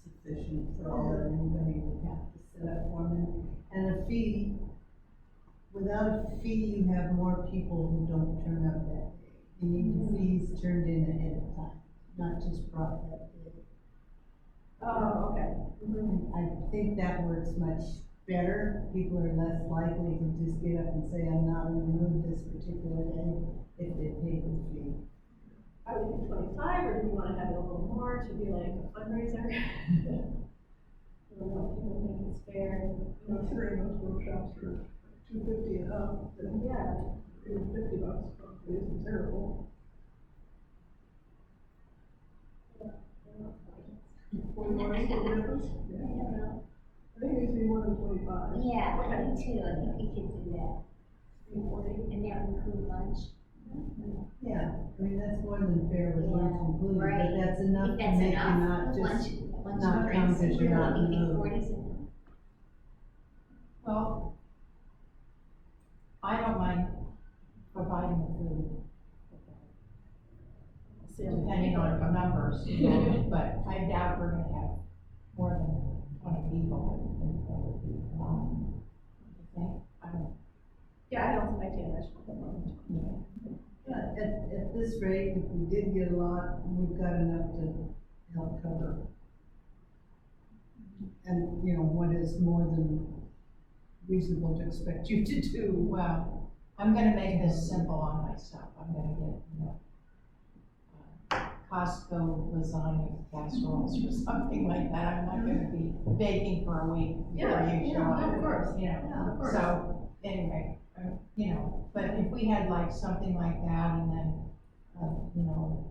sufficient for all that anybody would have to set up for them. And a fee, without a fee, you have more people who don't turn up that day. You need the fees turned in ahead of time, not just brought that day. Oh, okay. I think that works much better. People are less likely to just get up and say, I'm not in the mood this particular day, if they pay the fee. I would do 25, or do you want to have it a little more to be like a fundraiser? I don't know if people think it's fair. Considering most workshops are $250 and up, then Yeah. even $50 probably isn't terrible. 21 is the difference? Yeah. I think it needs to be more than 25. Yeah, I do too, I think we could do that. And that would include lunch. Yeah, I mean, that's more than fair with lunch Yeah, included, right. but that's enough If to that's make you enough, not lunch, just, lunch not and come drinks, 'cause you're not in the you think mood. 40's enough? Well, I don't mind providing the food, depending on the numbers, you know, but I doubt we're gonna have more than 20 people. I think, I don't, Yeah, I don't think I can imagine more than 20. yeah. Yeah, at this rate, if we did get a lot, we've got enough to help cover. And, you know, what is more than reasonable to expect you to do. Well, I'm gonna make this simple on myself, I'm gonna get, you know, Costco lasagna casseroles or something like that, I'm not gonna be baking for a week before Yeah, you show yeah, up. no, of course. You Yeah, know, of course. so, anyway, you know, but if we had like something like that and then, you know,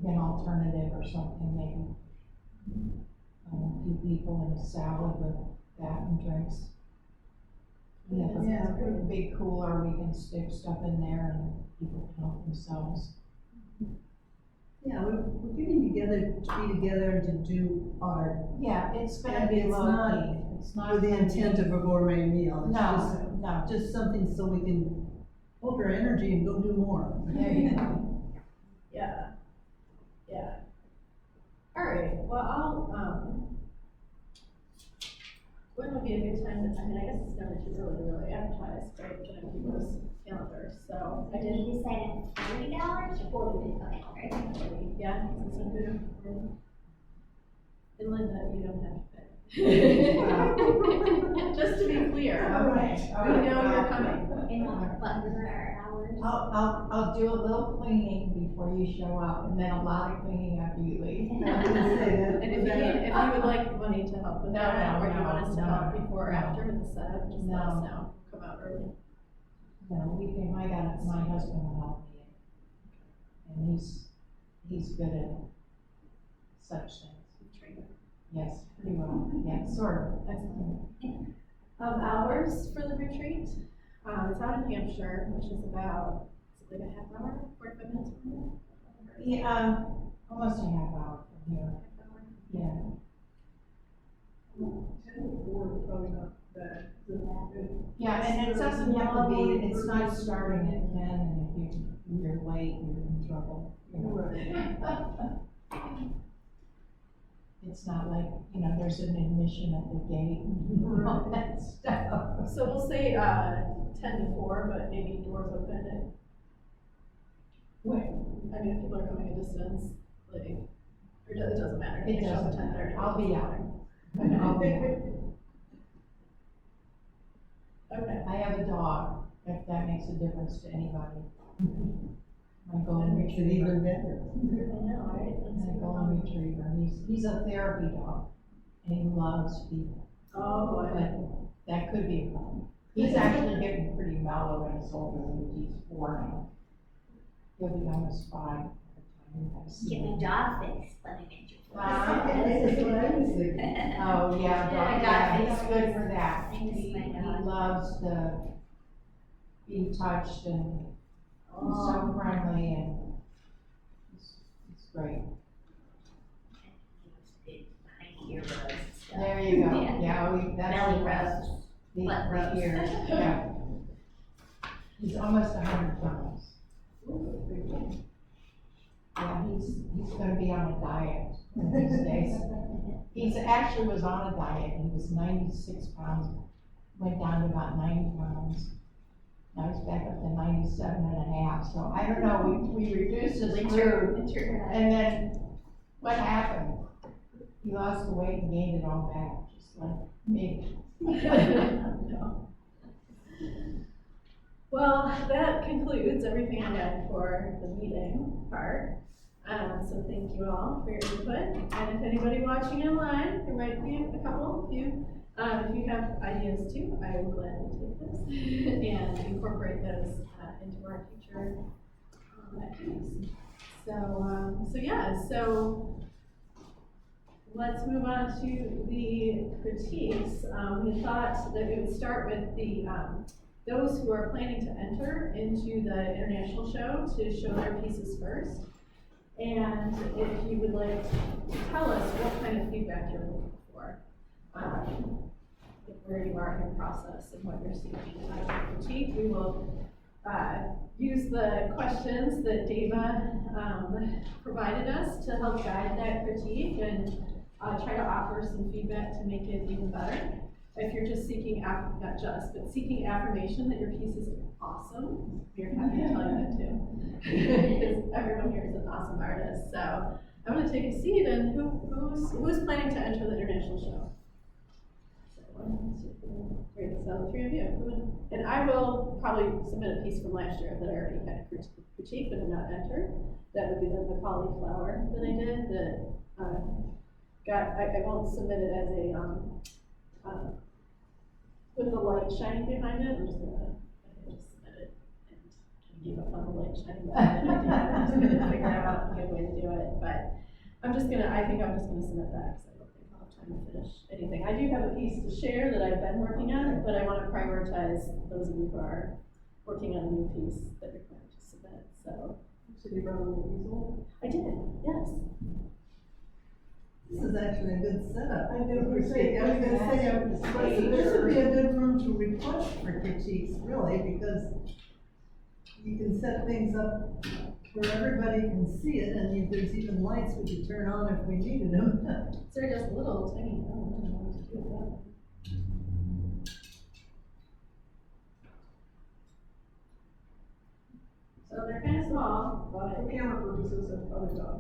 an alternative or something, maybe a few people in a salad with that and drinks. We have Yeah. a big cooler, we can stick stuff in there and people can help themselves. Yeah, we're getting together to be together and to do art Yeah, it's gonna And be it's low not key, it's not. with the gonna intent be- of a gourmet meal. It's No, no, just something so we can hold our energy and go do more. there you go. Yeah, yeah. All right, well, when would be a good time to, I mean, I guess it's never too early to really advertise, right, to people's calendars, so I Did did, you decide on $40 or $40? Okay, great. yeah, is this a good, and Linda, you don't have to pay. Just to be clear, All right, all we right. know you're coming. And what were our hours? I'll do a little cleaning before you show up, and then a lot of cleaning after you leave. I was gonna say that. And if you would like money to help with No, that, no, or you want us to no, help no, before or no. after with the setup, just let us No. know, come out early. No, we can, my husband will help me, and he's good at such things. Yes, pretty well, yeah, sort of. Excellent. Hours for the retreat, it's out in Hampshire, which is about, is it like a half hour, 45 minutes from here? Yeah, almost a half hour from here, yeah. 10 to 4 is probably not bad. Yeah, and it doesn't have to be, it's not starting at 10, and if you're late, you're in trouble, you know. It's not like, you know, there's an admission at the gate and all that stuff. So we'll say, 10 to 4, but maybe doors open at, I mean, if people are coming a distance, like, or it doesn't matter. It They show up at doesn't 10:30. I'll be out. I'll be out. Okay. I have a dog, if that makes a difference to anybody. My golden Makes it retriever. even better. I know, right? My golden retriever, he's a therapy dog, and he loves people, Oh, boy. but that could be a problem. He's actually getting pretty mellow in his older age, he's 4 now. He'll be almost 5 by the time you guys see Get my him. dog face, let me get your That's what I was thinking. Oh, yeah, Yeah, dog, dog yeah, face. he's good for that. Thanks, He my dog. loves to be touched and he's so friendly and it's great. Behind ear rubs and stuff. There you go, Yeah. yeah, that's Belly the best. rubs. The Butt rubs. ears, yeah. He's almost 100 pounds. Yeah, he's gonna be on a diet these days. He's actually was on a diet, he was 96 pounds, went down to about 90 pounds. Now he's back up to 97 and a half, so I don't know, we reduced his food, Winter. and then what happened? He lost the weight and gained it all back, just like me. Well, that concludes everything I had for the meeting part. So thank you all for your input. And if anybody watching online, there might be a couple of you. If you have ideas too, I will gladly take those and incorporate those into our future activities. So let's move on to the critiques. We thought that we would start with the those who are planning to enter into the international show to show their pieces first. And if you would like to tell us what kind of feedback you're looking for, where you are in your process and what you're seeking out of critique, we will use the questions that Deva provided us to help guide that critique and try to offer some feedback to make it even better. If you're just seeking, not just, but seeking affirmation that your piece is awesome, we're happy to tell you that too. Because everyone here is an awesome artist. So I'm going to take a seat, and who's planning to enter the international show? Great, so the three of you. And I will probably submit a piece from last year that I already had critique but have not entered. That would be the cauliflower that I did that I won't submit it as a with the light shining behind it. I'm just submit it and give up on the light shining behind it. I'm just gonna figure out a good way to do it. But I think I'm just gonna submit that because I don't think I'll have time to finish anything. I do have a piece to share that I've been working on, but I want to prioritize those of you who are working on a new piece that you're planning to submit. So you brought a little easel? I did, yes. This is actually a good setup. I was gonna say, This would be a good room to request for critiques, really, because you can set things up where everybody can see it, and if there's even lights we could turn on if we needed them. So they're just little tiny, I don't know what to do with that. So they're kind of small, For but. camera purposes, that's probably about,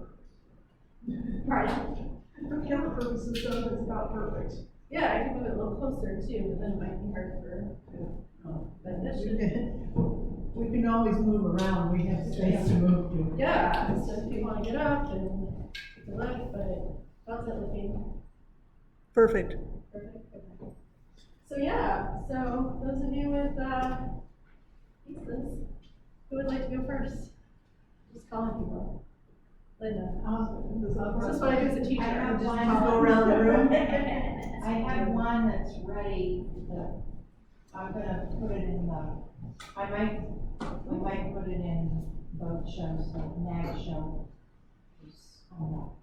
Pardon? for camera purposes, so it's about perfect. Yeah, I can move it a little closer too, but then it might be hard for, but this should. We can always move around, we have space to move to. Yeah, so if you want to get up and take a look, but how's it looking? Perfect. Perfect, okay. So yeah, so those of you with pieces, who would like to go first? Just calling people. Linda. This is what I do as a teacher. I have Just one. call Go around the room. I have one that's ready, I'm gonna put it in we might put it in both shows, the NAG show is coming up.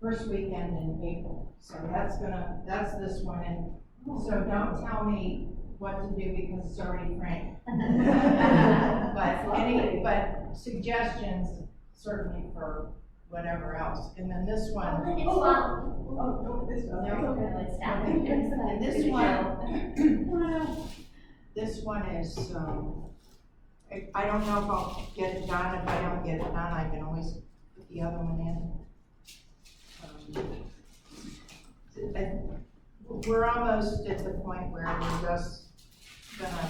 First weekend in April, so that's this one, and so don't tell me what to do because it's already framed. But suggestions certainly for whatever else, and then this one. It's fun. Oh, this one. Let's stop. And this one, this one is, I don't know if I'll get it done. If I don't get it done, I can always put the other one in. We're almost at the point where we're just gonna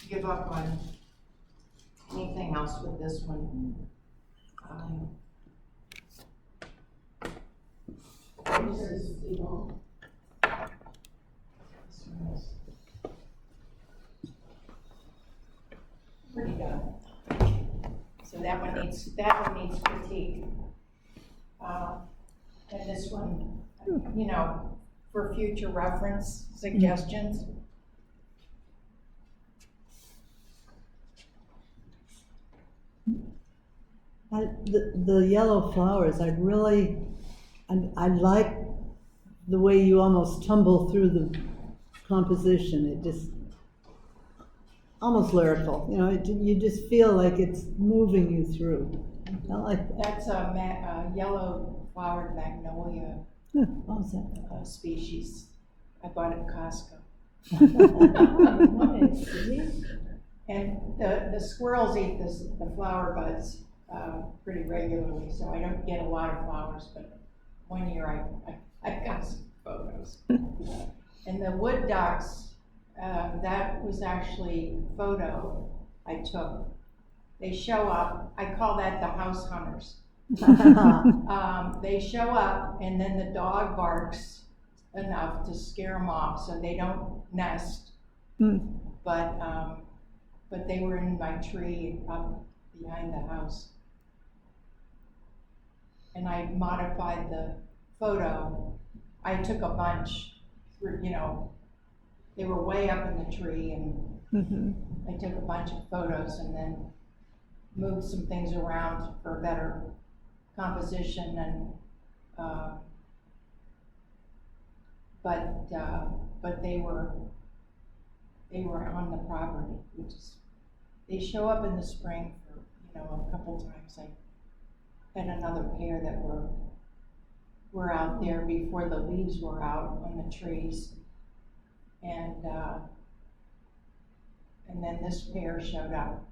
give up on anything else with this one. Pretty good. So that one needs critique. And this one, for future reference, suggestions. The yellow flowers, I like the way you almost tumble through the composition. It just, almost lyrical, you just feel like it's moving you through. I like that. That's a yellow flowered magnolia What was that? species. I bought it at Costco. Nice. And the squirrels eat the flower buds pretty regularly, so I don't get a lot of flowers, but one year I got some photos. And the wood ducks, that was actually a photo I took. They show up, I call that the house hunters. They show up and then the dog barks enough to scare them off, so they don't nest. But they were in my tree up behind the house. And I modified the photo I took a bunch, you know, they were way up in the tree, and Mm-hmm. I took a bunch of photos and then moved some things around for a better composition and, but they were on the property, which is, they show up in the spring for, you know, a couple times. I had another pair that were out there before the leaves were out on the trees. And then this pair showed up.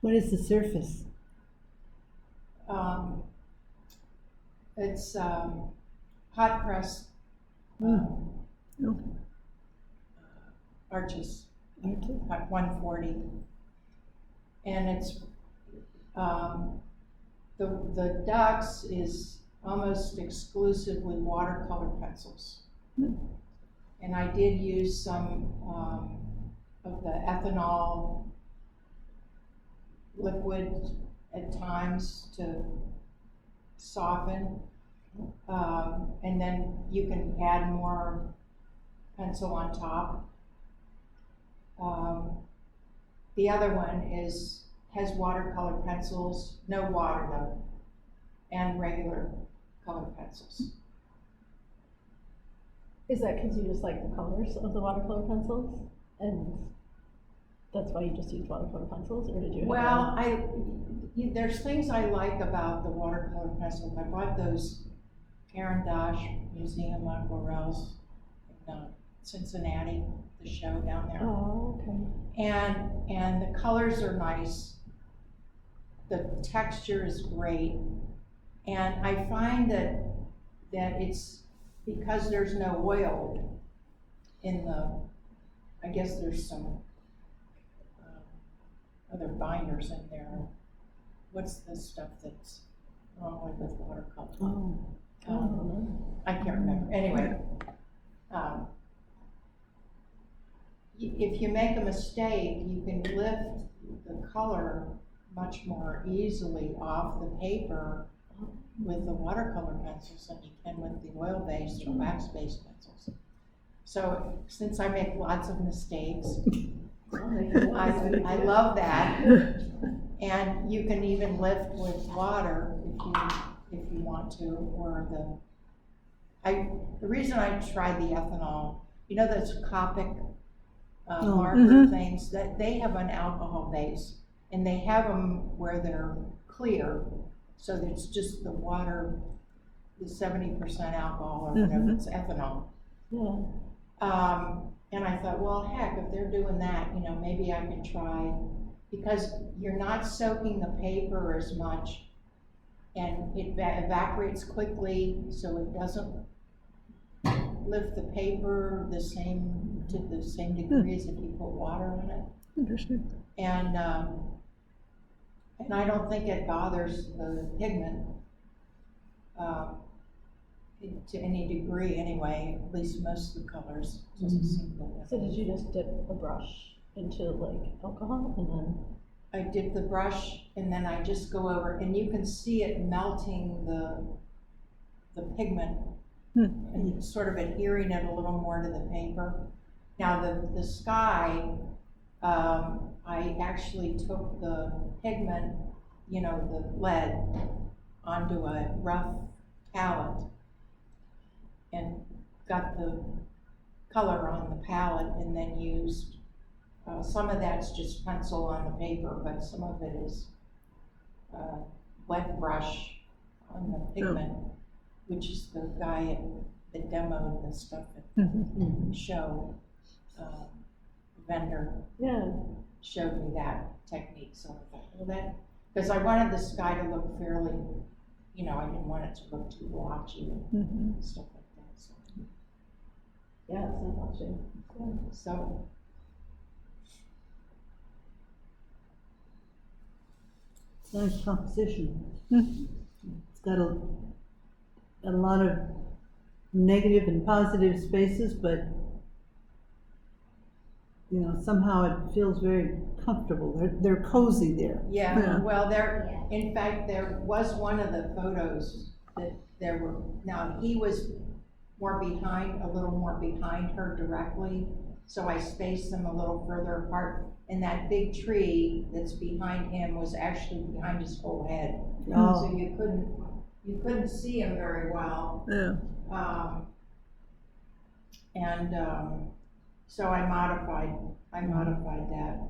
What is the surface? It's hot press Okay. arches, Okay. at 140. And it's, the ducks is almost exclusively watercolor pencils. And I did use some of the ethanol liquid at times to soften. And then you can add more pencil on top. The other one has watercolor pencils, no water though, and regular colored pencils. Is that because you just like the colors of the watercolor pencils? And that's why you just used watercolor pencils, or did you have Well, there's things I like about the watercolor pencils. I bought those Karen Dosh Museum Aquarels in Cincinnati, the show down there. Oh, okay. And the colors are nice. The texture is great. And I find that it's because there's no oil in I guess there's some other binders in there. What's the stuff that's normally with watercolor? Oh. I can't remember. Anyway, if you make a mistake, you can lift the color much more easily off the paper with the watercolor pencils than you can with the oil-based or wax-based pencils. So since I make lots of mistakes, I love that. And you can even lift with water if you want to, or the reason I tried the ethanol, you know those Copic marker things, that they have an alcohol base, and they have them where they're clear, so that it's just the water, the 70% alcohol or whatever, it's ethanol. Yeah. And I thought, well, heck, if they're doing that, you know, maybe I can try, because you're not soaking the paper as much, and it evaporates quickly, so it doesn't lift the paper to the same degree as if you put water in it. Interesting. And I don't think it bothers the pigment to any degree anyway, at least most of the colors. Doesn't seem to. So did you just dip a brush into like alcohol and then? I dip the brush and then I just go over, and you can see it melting the pigment and sort of adhering it a little more to the paper. Now the sky, I actually took the pigment, you know, the lead, onto a rough palette and got the color on the palette, and then used, some of that's just pencil on the paper, but some of it is wet brush on the pigment, which is the guy that demoed the stuff at the show, vendor. Yeah. Showed me that technique, so I thought, well, because I wanted the sky to look fairly, you know, I didn't want it to look too blotchy and stuff like that, so. Yeah, it's not watching. So, It's a nice composition. It's got a lot of negative and positive spaces, but you know, somehow it feels very comfortable. They're cozy there. yeah, Yeah. well, in fact, there was one of the photos that there were, now he was more behind, a little more behind her directly, so I spaced them a little further apart. And that big tree that's behind him was actually behind his whole head. Oh. So you couldn't see him very well. Yeah. So I modified that.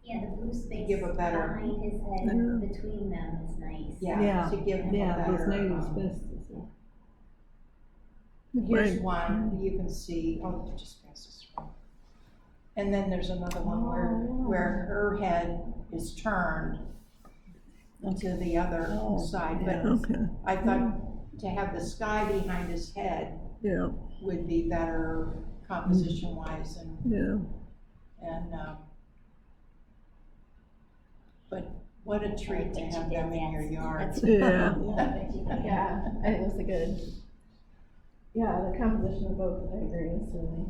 Yeah, the blue space give a better- behind his head, Yeah. between them is nice. Yeah, To give him a Yeah, better. those natives best. Here's Right. one, you can see, just pass this around. And then there's another one where her head is turned to the other side, but Okay. I thought to have the sky behind his head Yeah. would be better composition wise Yeah. but what a treat to have them in your yard. Yeah. Yeah, I think it's a good, yeah, the composition of both, I agree, is really.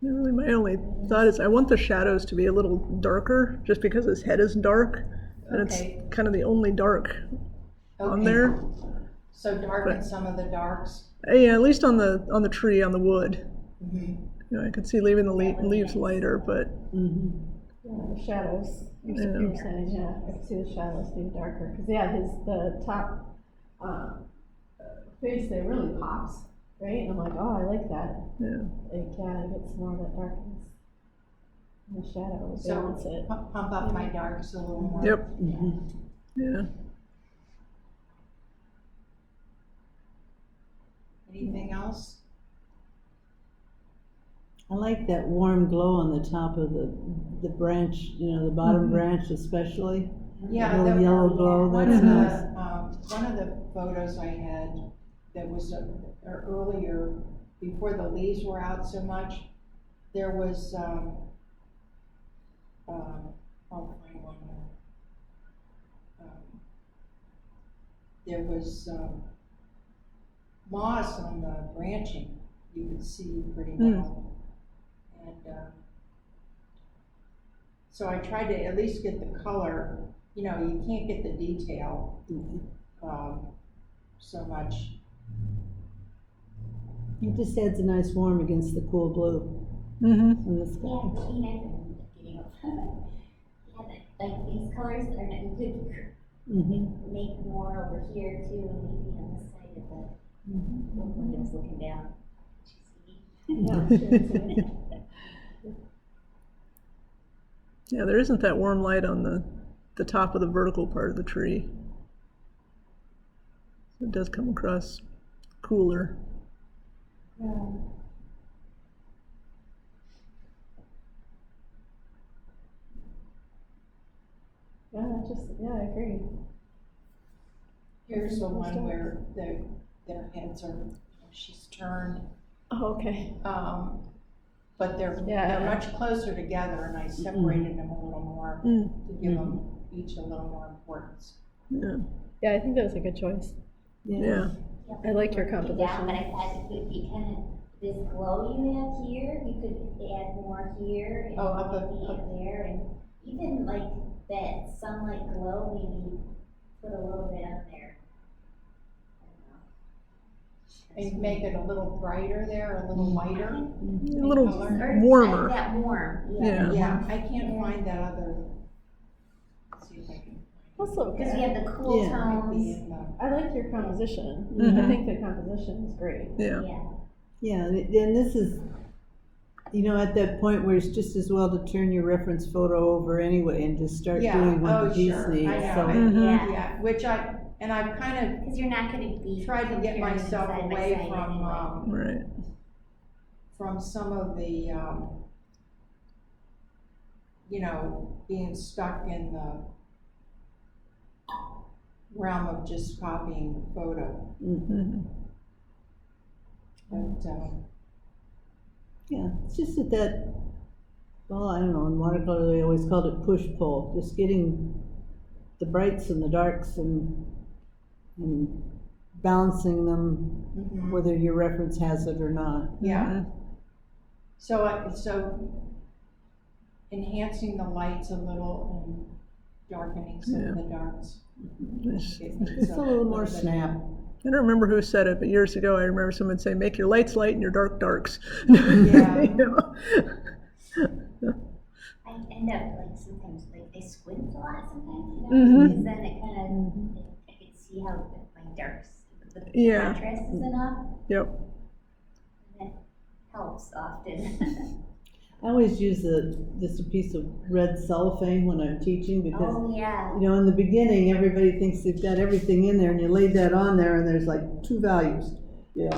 Really, my only thought is I want the shadows to be a little darker, just because his head is dark, and Okay. it's kind of the only dark on Okay. there. So darken some of the darks. Yeah, at least on the tree, on the wood. Mhm. You know, I could see leaving the leaves lighter, but Yeah, the shadows, you're Yeah. you're saying, yeah, I can see the shadows being darker, because, yeah, the top, face there really pops, right? And I'm like, oh, I like that, yeah. like, yeah, it gets more of that darkness. And the shadow, So balance it. pump up my darks a little more. Yep. Yeah. Anything else? I like that warm glow on the top of the branch, you know, the bottom branch especially. Yeah, A little yellow glow, one that's of nice. one of the photos I had that was earlier, before the leaves were out so much, there was, I'll find one more. There was, moss on the branching, you could see pretty well. And, so I tried to at least get the color, you know, you can't get the detail, so much. It just adds a nice warm against the cool blue Mm-hmm. in the Yeah, sky. Keen, I've been getting up. Yeah, like these colors that are not, you could Mhm. make more over here too, maybe on the side of the windows looking down. Yeah, there isn't that warm light on the top of the vertical part of the tree. It does come across cooler. Yeah. Yeah, I agree. Here's the one where their heads are, she's turned, Oh, okay. but they're Yeah. much closer together, and I separated them a little more Mm. to give them each a little more importance. Yeah. Yeah, I think that was a good choice. Yeah. I like your Down, composition. but I thought it would be kind of, this glow you have here, you could add more here, and Oh, up maybe in there, and even like that sunlight glow, maybe put a little bit on there. And make it a little brighter there, a little lighter. A little Or warmer. That warm, Yeah. Yeah, I can't find that other, let's see if I can. Also, because we have the cool Yeah. Might be tones, in the- I like your composition. I Mhm. think the composition is great. Yeah. yeah. Yeah, and this is, you know, at that point where it's just as well to turn your reference photo over anyway and just start Yeah, doing what oh, the piece sure, needs, I know, so. Mhm. yeah, which and I've kind Because you're not gonna of be. tried to get comparing them myself side by away side from, anyway. Right. from some of the, you know, being stuck in the realm of just copying the photo. Mm-hmm. But, Yeah, it's just that, well, I don't know, in watercolor, they always called it push-pull, just getting the brights and the darks and balancing them, mhm. whether your reference has it or not. Yeah. So enhancing the lights a little darkening some of the darks. It's- Just a little more snap. I don't remember who said it, but years ago I remember someone saying, make your lights light and your darks. Yeah. You know? I end up like sometimes like I squint a lot sometimes, Mhm. because then it kind of, I can see how my darks, the Yeah. contrast is enough, Yep. and it helps often. I always use just a piece of red cellophane when I'm teaching because, Oh, yeah. you know, in the beginning, everybody thinks they've got everything in there and you laid that on there and there's like 2 values. Yeah,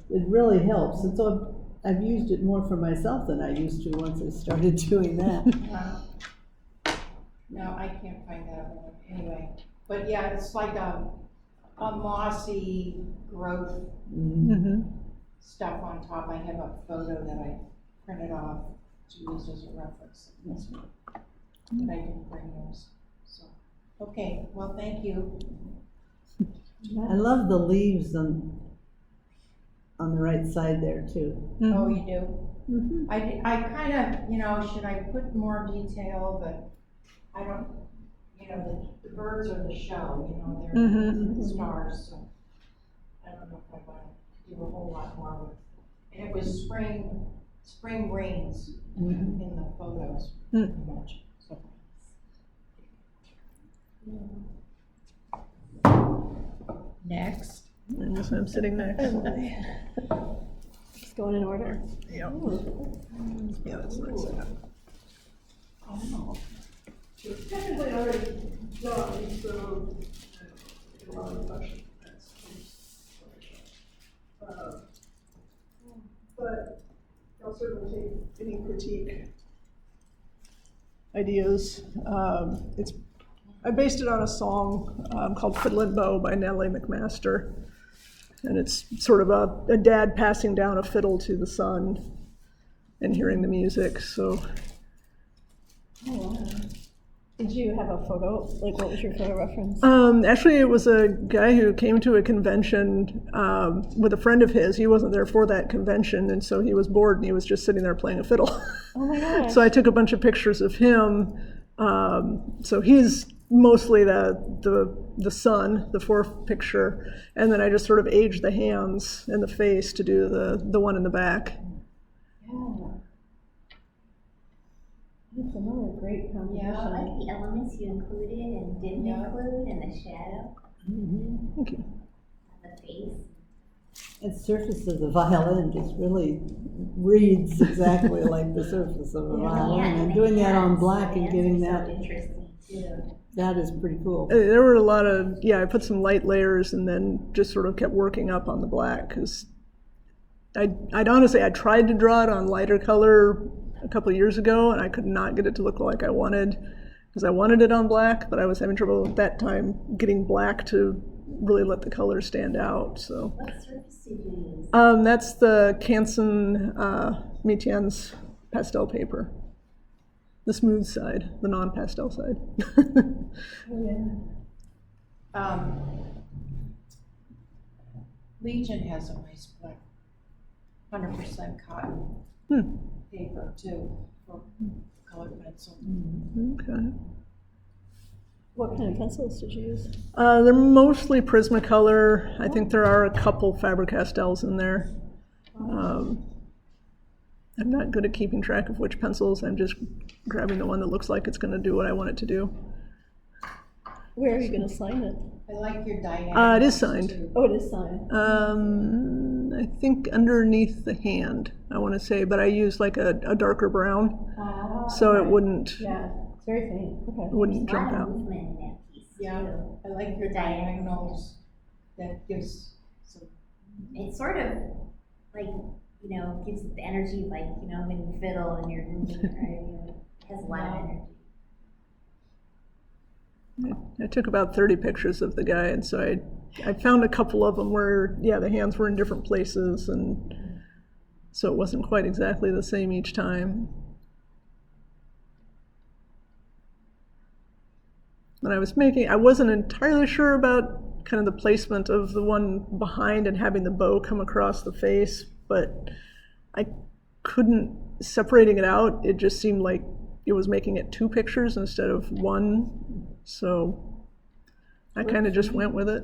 it really helps. And so I've used it more for myself than I used to once I started doing that. No, I can't find that one, anyway. But yeah, it's like a mossy growth Mm-hmm. stuff on top. I have a photo that I printed off to use as a reference. But I didn't bring those, so. Okay, well, thank you. I love the leaves on the right side there too. Oh, you do? Mm-hmm. I kind of, you know, should I put more detail, but I don't, you know, the birds are the show, you know, they're Mhm. the stars, so I don't know if I want to do a whole lot more with. And it was spring rains in the photos, pretty much, so. Next. I guess I'm sitting next. Just going in order. Yeah. Yeah, that's nice. Oh. It's technically already done, so a lot of question. But I'll certainly take any critique. Ideas. I based it on a song called Fiddlin' Bow by Natalie McMaster. And it's sort of a dad passing down a fiddle to the son and hearing the music, so. Did you have a photo? Like, what was your photo reference? Actually, it was a guy who came to a convention with a friend of his. He wasn't there for that convention, and so he was bored and he was just sitting there playing a fiddle. Oh my gosh. So I took a bunch of pictures of him. So he's mostly the son, the fourth picture, and then I just sort of aged the hands and the face to do the one in the back. That's another great composition. I like the elements you included and didn't include, and the shadow Thank you. on the face. The surface of the violin just really reads exactly like the surface of a violin. And doing that on black and getting that, So interesting too. that is pretty cool. There were a lot of, I put some light layers and then just sort of kept working up on the black, because I'd honestly, I tried to draw it on lighter color a couple of years ago, and I could not get it to look like I wanted, because I wanted it on black, but I was having trouble at that time getting black to really let the color stand out. So What surface did you use? that's the Canson Metien's pastel paper, the smooth side, the non-pastel side. Legion has a nice black, 100% cotton paper too, for colored pencil. Okay. What kind of pencils did you use? They're mostly Prismacolor. I think there are a couple Faber-Castells in there. I'm not good at keeping track of which pencils. I'm just grabbing the one that looks like it's going to do what I want it to do. Where are you going to sign it? I like your diagonal. It is signed. too. Oh, it is signed. I think underneath the hand, I want to say, but I used like a darker brown, so it wouldn't Yeah, it's very faint. Okay. wouldn't There's a lot jump of out. movement in that piece Yeah, too. I like your The diagonals. diagonals. That gives some, It's sort of like, gives the energy like, when you fiddle and you're moving, right? It has a lot of energy. I took about 30 pictures of the guy, and so I found a couple of them where, the hands were in different places, and so it wasn't quite exactly the same each time. When I wasn't entirely sure about kind of the placement of the one behind and having the bow come across the face, but I couldn't, separating it out, it just seemed like it was making it 2 pictures instead of 1. So I kind of just went with it.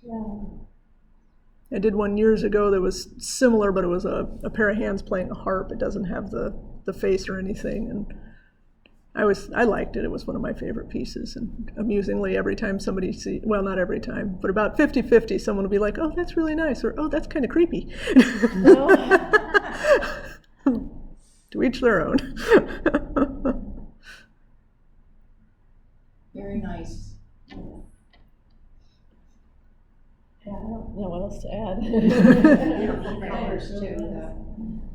Yeah. I did one years ago that was similar, but it was a pair of hands playing a harp. It doesn't have the face or anything, and I liked it. It was one of my favorite pieces, and amusingly, every time somebody well, not every time, but about 50-50, someone will be like, "Oh, that's really nice," or "Oh, that's kind of creepy." To each their own. Very nice. Yeah, I don't know what else to add. Beautiful colors too.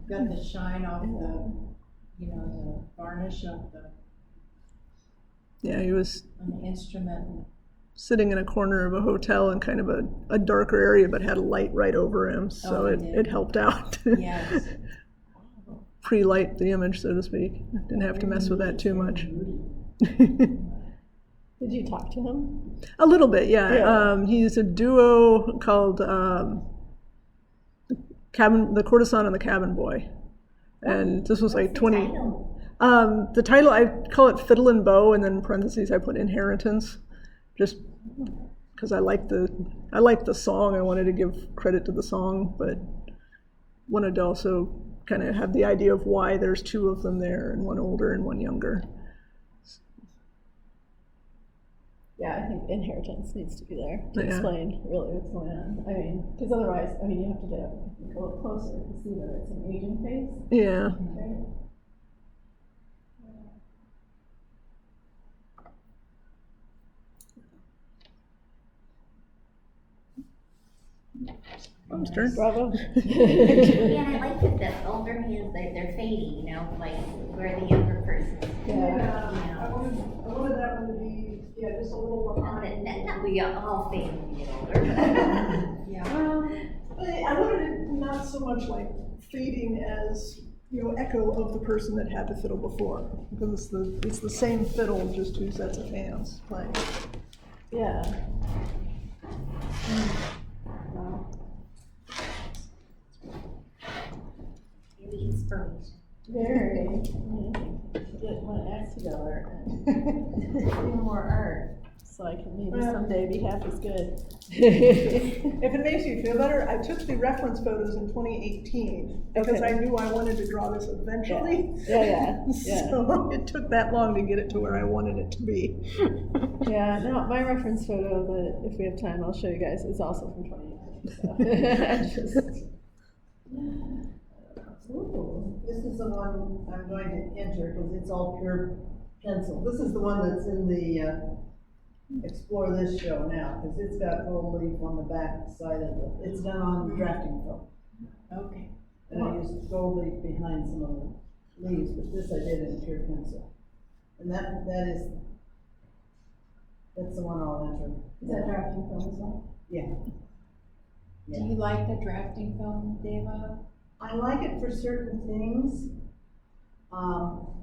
Got the shine off the, the varnish of the, Yeah, he was on the instrument. sitting in a corner of a hotel in kind of a darker area, but had a light right over him, so it helped out. Yes. Pre-light the image, so to speak. Didn't have to mess with that too much. Did you talk to him? A little bit, yeah. Yeah. He's a duo called The Courtesan and the Cabin Boy. And this was like 20. The title, I call it Fiddle and Bow, and then in parentheses I put Inheritance, just because I like the song. I wanted to give credit to the song, but wanted to also kind of have the idea of why there's two of them there, and one older and one younger. Yeah, I think inheritance needs to be there to Yeah. explain really what's going on. I mean, because otherwise, I mean, you have to get a little closer to see that it's an aging face, Yeah. right? I'm stern. Bravo. Yeah, and I like that the older hands, they're fading, like where the younger person. Yeah. I wanted that one to be, just a little behind. Not we all fade when we get older. Yeah. I wanted it not so much like fading as, Echo of the person that had the fiddle before, because it's the same fiddle, just two sets of hands playing. Yeah. Wow. Maybe inspiration. Very amazing. Get my act together and do more art, so I can maybe someday be half as good. If it makes you feel better, I took the reference photos in 2018 because Okay. I knew I wanted to draw this eventually. Yeah. So it took that long to get it to where I wanted it to be. Yeah, no, my reference photo that, if we have time, I'll show you guys, is also from 2018, so. Ooh. This is the one I'm going to enter because it's all pure pencil. This is the one that's in the Explore This show now, because it's got gold leaf on the back side of it. It's done on drafting film. Okay. And I used gold leaf behind some of the leaves, but this I did in pure pencil. And that's the one I'll enter. Is that drafting film as well? Yeah. Do you like the drafting film, Deva? I like it for certain things.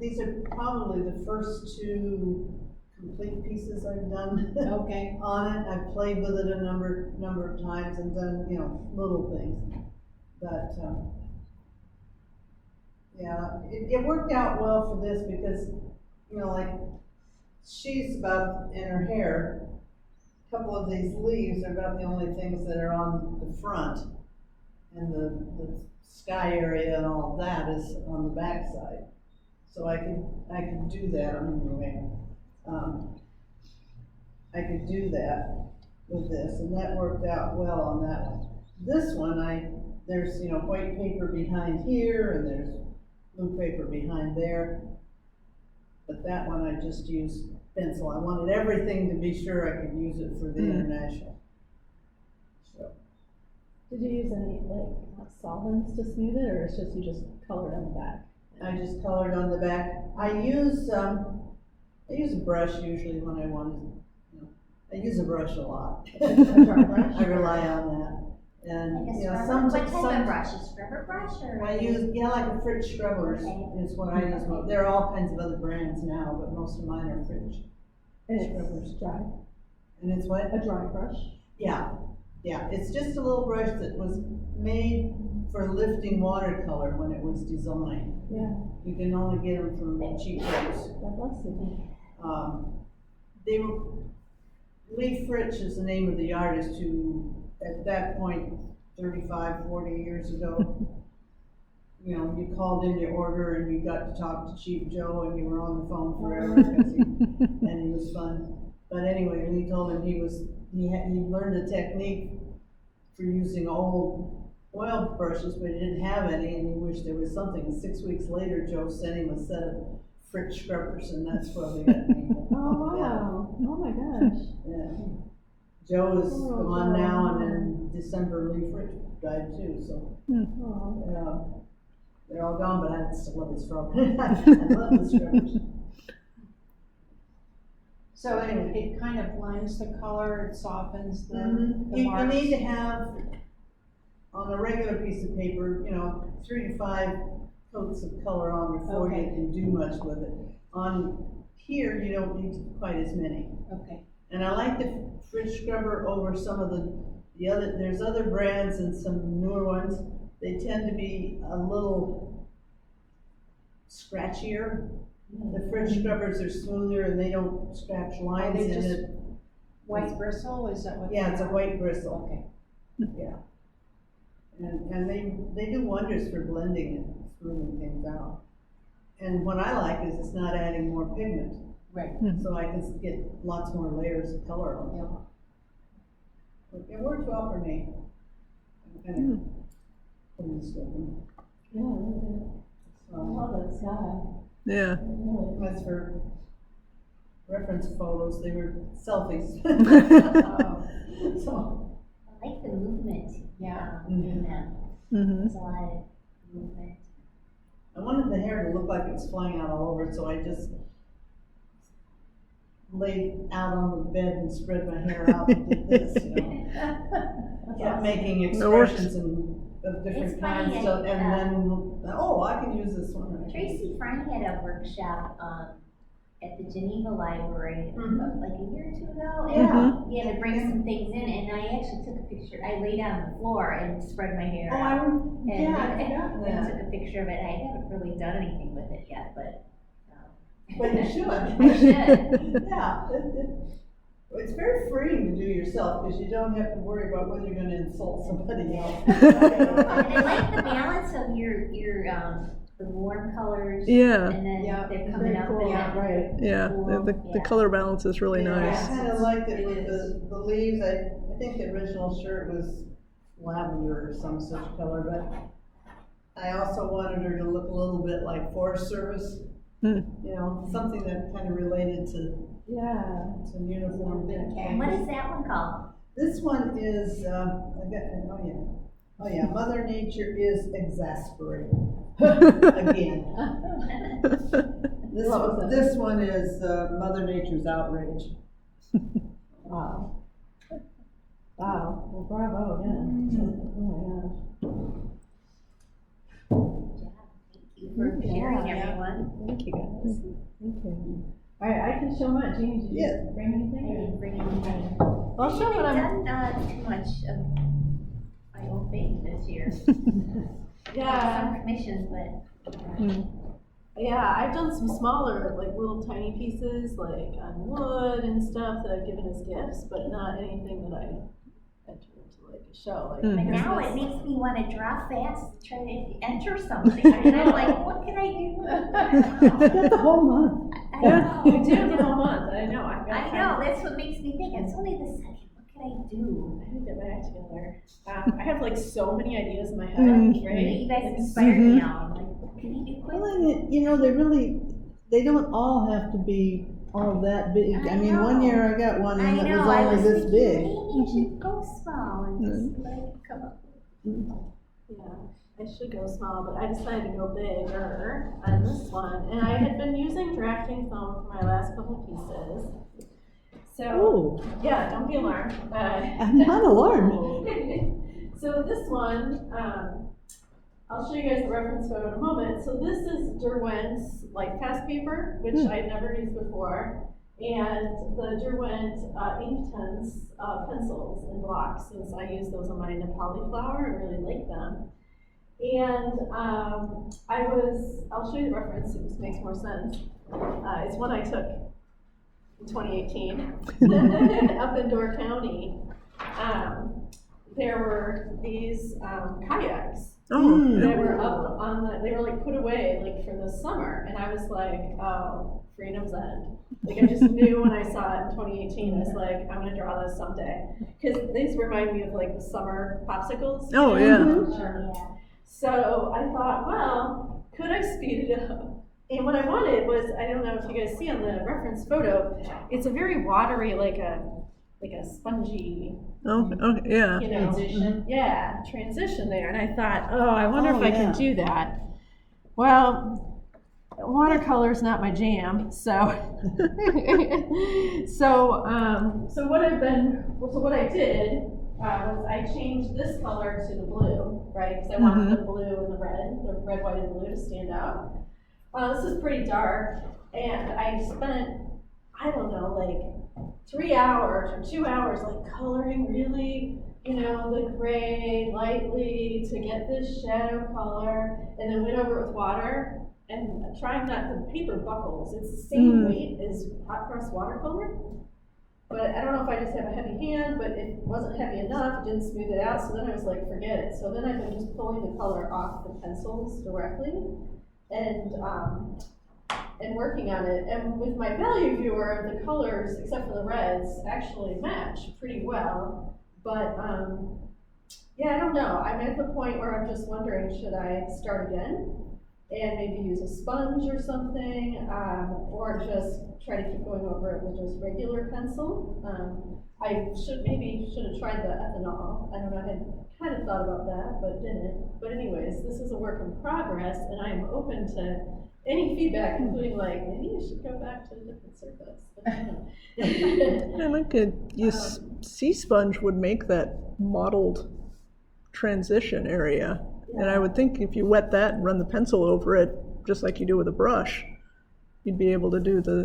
These are probably the first two complete pieces I've done Okay. on it. I've played with it a number of times and done, little things. But, it worked out well for this because, like, she's about, in her hair, a couple of these leaves are about the only things that are on the front. And the sky area and all of that is on the back side. So I could do that. I'm in the way. I could do that with this, and that worked out well on that one. This one, there's white paper behind here, and there's blue paper behind there. But that one I just used pencil. I wanted everything to be sure I could use it for the international. So. Did you use any, solvents to smooth it, or it's just, you just colored on the back? I just colored on the back. I use a brush usually when I want to, I use a brush a lot. A dry brush? I rely on that. And, Like a some, scrubber? What type some, of brush? A scrubber brush or? I use, like a Fritz scrubber Okay. is what I use. There are all kinds of other brands now, but most of mine are Fritz And scrubbers. it's dry, And it's what? a dry brush? Yeah, Yeah, it's just a little brush that was made for lifting watercolor when it was designed. Yeah, You can only get them from cheap shops. God bless you. They were, Lee Fritsch is the name of the artist who, at that point, 35, 40 years ago, you know, you called in your order and you got to talk to Cheap Joe and you were on the phone forever because and he was fun. But anyway, Lee told him he learned a technique for using old oil brushes, but he didn't have any and he wished there was something. And 6 weeks later, Joe sent him a set of Fritsch scrubbers and that's where they got named. Oh, wow, oh my gosh. Yeah. Joe is Oh, gone Joe. now, and in December, Lee Fritsch died too, so, Oh. they're all gone, but I still love his scrub. I love the scrubbers. So it kind of blends the color, it softens the You marks. need to have, on a regular piece of paper, you know, 3 to 5 coats of color on before you Okay. can do much with it. On here, you don't need quite as many. Okay. And I like the Fritsch scrubber over some of the other, there's other brands and some newer ones. They tend to be a little scratchier. The Fritsch scrubbers are smoother and they don't scratch lines they in just- it. White bristle, is that what? Yeah, they it's a are? white bristle. Okay. Yeah. And they do wonders for blending and smoothing things out. And what I like is it's not adding more pigment, Right. so I can get lots more layers of color on top. It worked well for me. I'm kind of putting this one. Yeah, I So, love that sky. Yeah. Really. as for reference photos, they were selfies. So, I like the movement, Yeah. in that, Mm-hmm. there's a lot of movement. I wanted the hair to look like it was flying out all over, so I just laid out on the bed and spread my hair out and did this, you know. Kept making expressions of different It's funny, kinds, so, and yeah. then, oh, I can use this one. Tracy Fry had a workshop, at the Geneva Library, like a year or two ago. Yeah. And we had to bring some things in, and I actually took a picture, I laid on the floor and spread my hair Oh, out. I forgot And that. took a picture of it, I haven't really done anything with it yet, but. But you should. I should. Yeah, it's very freeing to do yourself, because you don't have to worry about whether you're gonna insult somebody else. And I like the balance of your, the warm colors. Yeah. And then Yeah. they're coming up Cool. and Yeah, then right. Yeah, cool. the color balance is really Yeah, nice. I kinda liked it It with is. the leaves, I think the original shirt was lavender or some such color, but I also wanted her to look a little bit like Forest Service. Hmm. You know, something that kind of related to Yeah. some uniform. And what is that one called? This one is, oh yeah, Mother Nature is exasperated. Again. This one is, Mother Nature's outrage. Wow. Wow, well, bravo, yeah. Oh Thank you for sharing, Yeah. everyone. Thank you, guys. Thank you. All right, I can show my Jean, did you Yeah. bring I anything? didn't bring anything. Well, I'll show what I I'm, haven't done too much of my own thing this year. yeah, Some commissions, but. yeah, I've done some smaller, like little tiny pieces, like on wood and stuff that I've given as gifts, but not anything that I enter into like a show, like. Mm. But here's now this. it makes me want to draw fast, try to enter something, and I'm like, what can I do? I've got the whole month. I You know. do get a month, I know, I've got. I know, that's what makes me think, it's only the second, what can I do? I need to get my act together. I have like so many ideas in my head, Mm-hmm. right? You guys It's- inspire me now, I'm like, what can I do quick? Well, and you know, they don't all have to be all that big. I mean, I one know. year I got one I that was know, I only was this thinking, big. maybe I should go small and just like come up. Yeah, I should go small, but I decided to go bigger on this one. And I had been using drafting foam for my last couple pieces. So, Oh, yeah, don't be alarmed. I'm not alarmed. So this one, I'll show you guys the reference photo in a moment. So this is Derwent's like test paper, which I'd never used before. And the Derwent Inktense pencils and blocks, since I use those on my Nepali flower, I really like them. And I'll show you the reference, it just makes more sense. It's one I took in 2018 up in Door County. There were these kayaks that were up on they were like put away like for the summer, and I was like, oh, Freedom's End. Like I just knew when I saw it in 2018, I was like, I'm gonna draw this someday. Because these remind me of like the summer popsicles. Oh, yeah. Yeah. So I thought, well, could I speed it up? And what I wanted was, I don't know if you guys see on the reference photo, it's a very watery, like a spongy, Oh, okay, yeah. you know, transition there. And I thought, oh, I wonder if I can do that. Well, watercolor's not my jam, so so what I did was I changed this color to the blue, right? Because I wanted the blue and the red, white, and blue to stand out. This is pretty dark, and I spent, I don't know, like 3 hours or 2 hours, like coloring really, you know, the gray lightly to get this shadow color, and then went over it with water, and trying not, the paper buckles. It's the same weight as hot press watercolor, but I don't know if I just have a heavy hand, but it wasn't heavy enough, it didn't smooth it out, so then I was like, forget it. So then I've been just pulling the color off the pencils directly, and working on it. And with my value viewer, the colors, except for the reds, actually match pretty well. But yeah, I don't know. I'm at the point where I'm just wondering, should I start again and maybe use a sponge or something, or just try to keep going over it with just regular pencil. I should have tried the ethanol. I don't know, I had kind of thought about that, but didn't. But anyways, this is a work in progress, and I'm open to any feedback, including like, maybe you should go back to a different surface. But I don't know. I like it. Sea sponge would make that mottled transition area. Yeah. And I would think if you wet that and run the pencil over it, just like you do with a brush, you'd be able to do the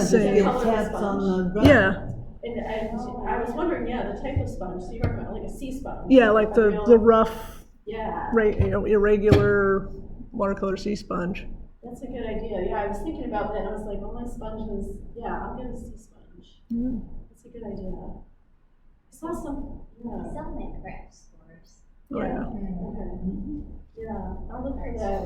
same. The tabs on the Yeah. And I was wondering, the type of sponge. So you're talking about like a sea sponge. Yeah, like the rough, yeah, irregular watercolor sea sponge. That's a good idea. Yeah, I was thinking about that. I was like, well, my sponge is, I'll get a sea sponge. That's a good idea. I saw some, Some at craft stores. Oh, yeah. Okay. Yeah, I'll look for that.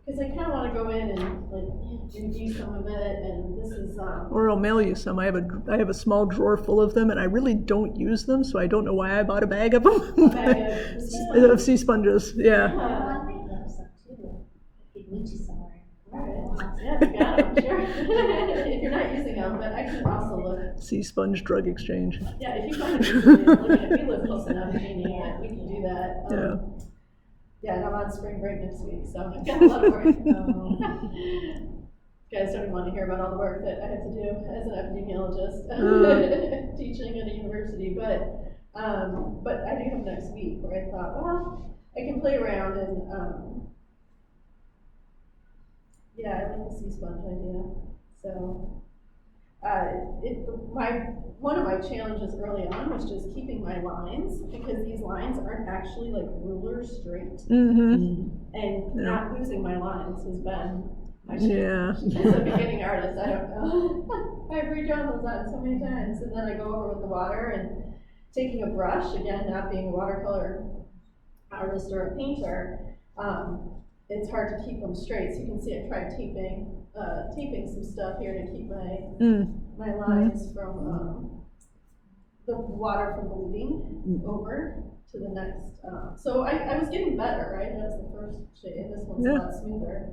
Because I kind of want to go in and like review some of it, and this is. Or I'll mail you some. I have a small drawer full of them, and I really don't use them, so I don't know why I bought a bag of them. Of sea sponges, yeah. I think there's some too. I could meet you somewhere. Yeah, you got them, sure. If you're not using them, but I can also look. Sea sponge drug exchange. Yeah, if you find it, we live close enough, Jeannie, that we can do that. Yeah, and I'm on spring break next week, so I've got a lot of work. You guys don't even want to hear about all the work that I have to do as an epidemiologist, teaching at a university. But I do have next week where I thought, well, I can play around and I like the sea sponge idea. So one of my challenges early on was just keeping my lines, because these lines aren't actually like ruler straight, and not losing my lines has been my challenge. As a beginning artist, I don't know. I've redrawn those on so many times, and then I go over with the water and taking a brush, again, not being a watercolor artist or a painter, it's hard to keep them straight. So you can see I tried taping some stuff here to keep my lines from the water from bleeding over to the next. So I was getting better, right? That was the first shade. This one's a lot smoother.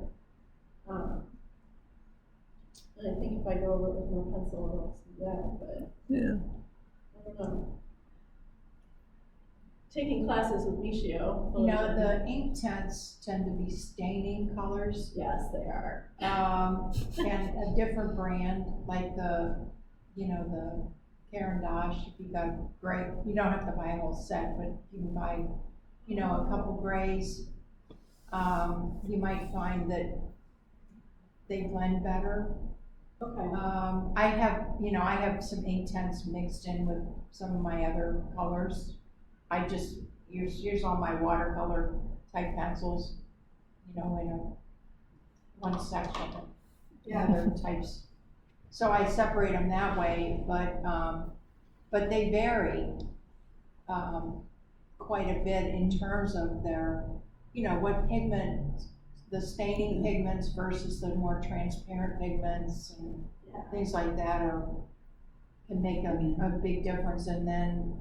And I think if I go over it with more pencil, it'll smooth out. But I don't know. Taking classes with Michio. You know, the ink tints tend to be staining colors. Yes, they are. And a different brand, like the Caran d'Ache, if you got gray, you don't have to buy a whole set, but you can buy, a couple grays. You might find that they blend better. Okay. I have some Inktense mixed in with some of my other colors. I just use all my watercolor type pencils, in one section, other types. So I separate them that way, but they vary, quite a bit in terms of their, what pigment, the staining pigments versus the more transparent pigments and things like that can make a big difference. And then,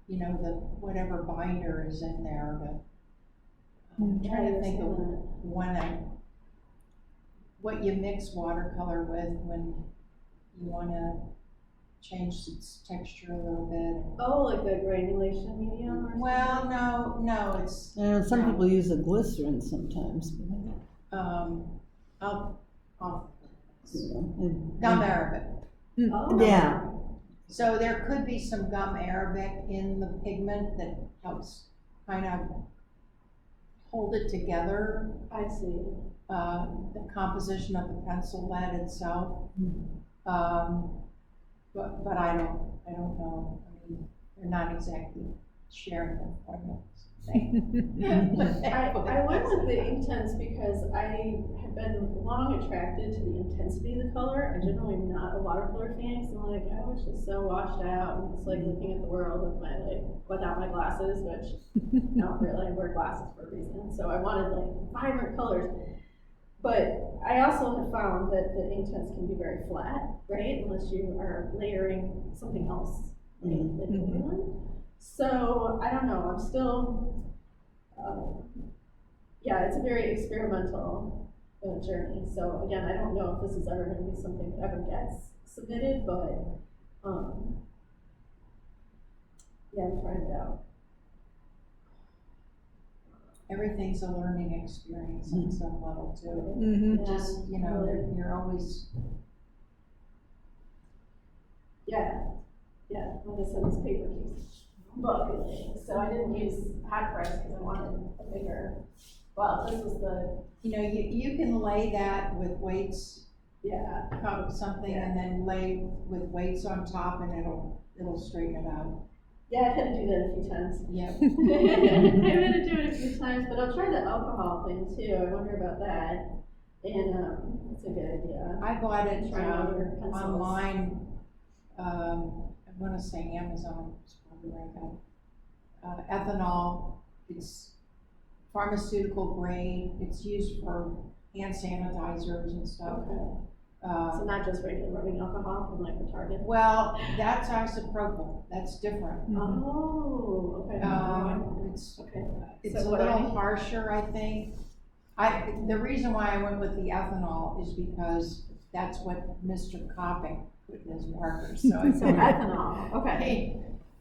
the whatever binder is in there, I'm trying to think of what you mix watercolor with when you wanna change its texture a little bit. Oh, like the granulation medium or something? Well, no, it's. Some people use a glycerin sometimes. I'll And- gum arabic. Oh. Yeah, So there could be some gum arabic in the pigment that helps kind of hold it together, I see. the composition of the pencil lead itself. But I don't know. I mean, they're not exactly sharing their formulas. I went with the Inktense because I have been long attracted to the intensity of the color. I generally am not a watercolor fan, so I'm like, I wish it's so washed out and it's like looking at the world with without my glasses, which not really, I wear glasses for a reason. So I wanted vibrant colors. But I also have found that the Inktense can be very flat, right? Unless you are layering something else, like overlay. So I don't know, I'm still, it's a very experimental journey. So again, I don't know if this is ever going to be something that ever gets submitted, but I'm trying it out. Everything's a learning experience on some level too. Mhm. Just, you're always. Yeah, like I said, this paper keeps bugging, so I didn't use hot press because I wanted a bigger, this is the, You can lay that with weights, yeah. something, and then lay with weights on top and it'll straighten it out. Yeah, I've had to do that a few times. Yeah. I've had to do it a few times, but I'll try the alcohol thing too. I wonder about that. And that's a good idea. I bought it Try other pencils. online. I want to say Amazon is probably right now. Ethanol. It's pharmaceutical grade. It's used for hand sanitizers and stuff. Okay. So not just regular rubbing alcohol from the Target? Well, that's isopropyl. That's different. Oh, okay. It's So a what do I little need? harsher, I think. The reason why I went with the ethanol is because that's what Mr. Copping put in his markers. So I So said, ethanol, okay. hey,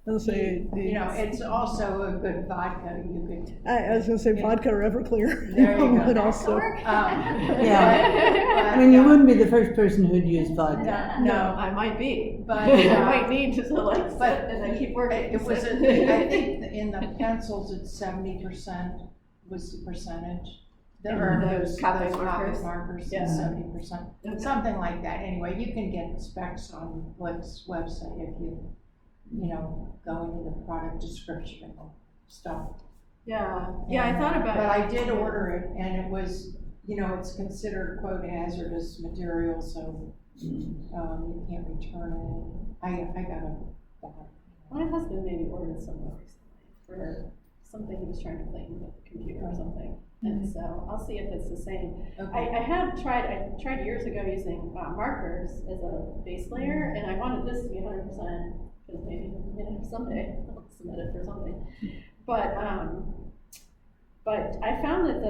I'll say, it's also a good vodka. You could. I was gonna say vodka or Everclear. There you go. But also, I mean, you wouldn't be the first person who'd use vodka. No, I might be, but I might need to sit but and then keep working. it was. I think in the pencils, it's 70% was the percentage. Those Copping Copping markers? markers, Yeah. 70%, Okay. something like that. Anyway, you can get specs on Blick's website if you go into the product description and stuff. Yeah, I thought about it. But I did order it, and it was, it's considered quote hazardous material, so you can't return it. I got a bad. My husband maybe ordered some recently for something he was trying to clean with the computer or something. And so I'll see if it's the same. Okay. I tried years ago using markers as a base layer, and I wanted this to be 100%, because maybe someday I'll submit it for something. But I found that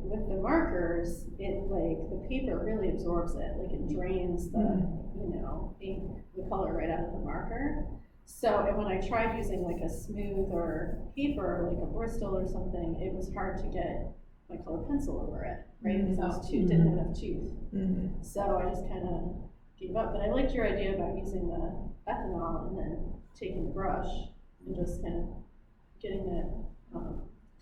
with the markers, the paper really absorbs it, it drains the, ink, the color right out of the marker. So, and when I tried using a smoother paper, like a Bristol or something, it was hard to get my colored pencil over it, right? Because it didn't have enough tooth. So I just kind of gave up. But I liked your idea about using the ethanol and then taking the brush and just kind of getting it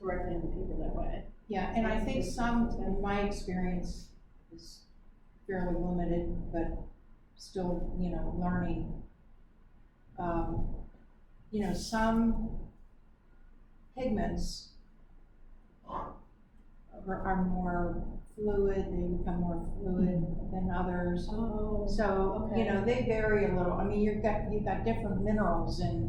directly in the paper that way. Yeah, and I think in my experience, is fairly limited, but still, learning. Some pigments are more fluid, they become more fluid than others. Oh. So, Okay. they vary a little. I mean, you've got different minerals in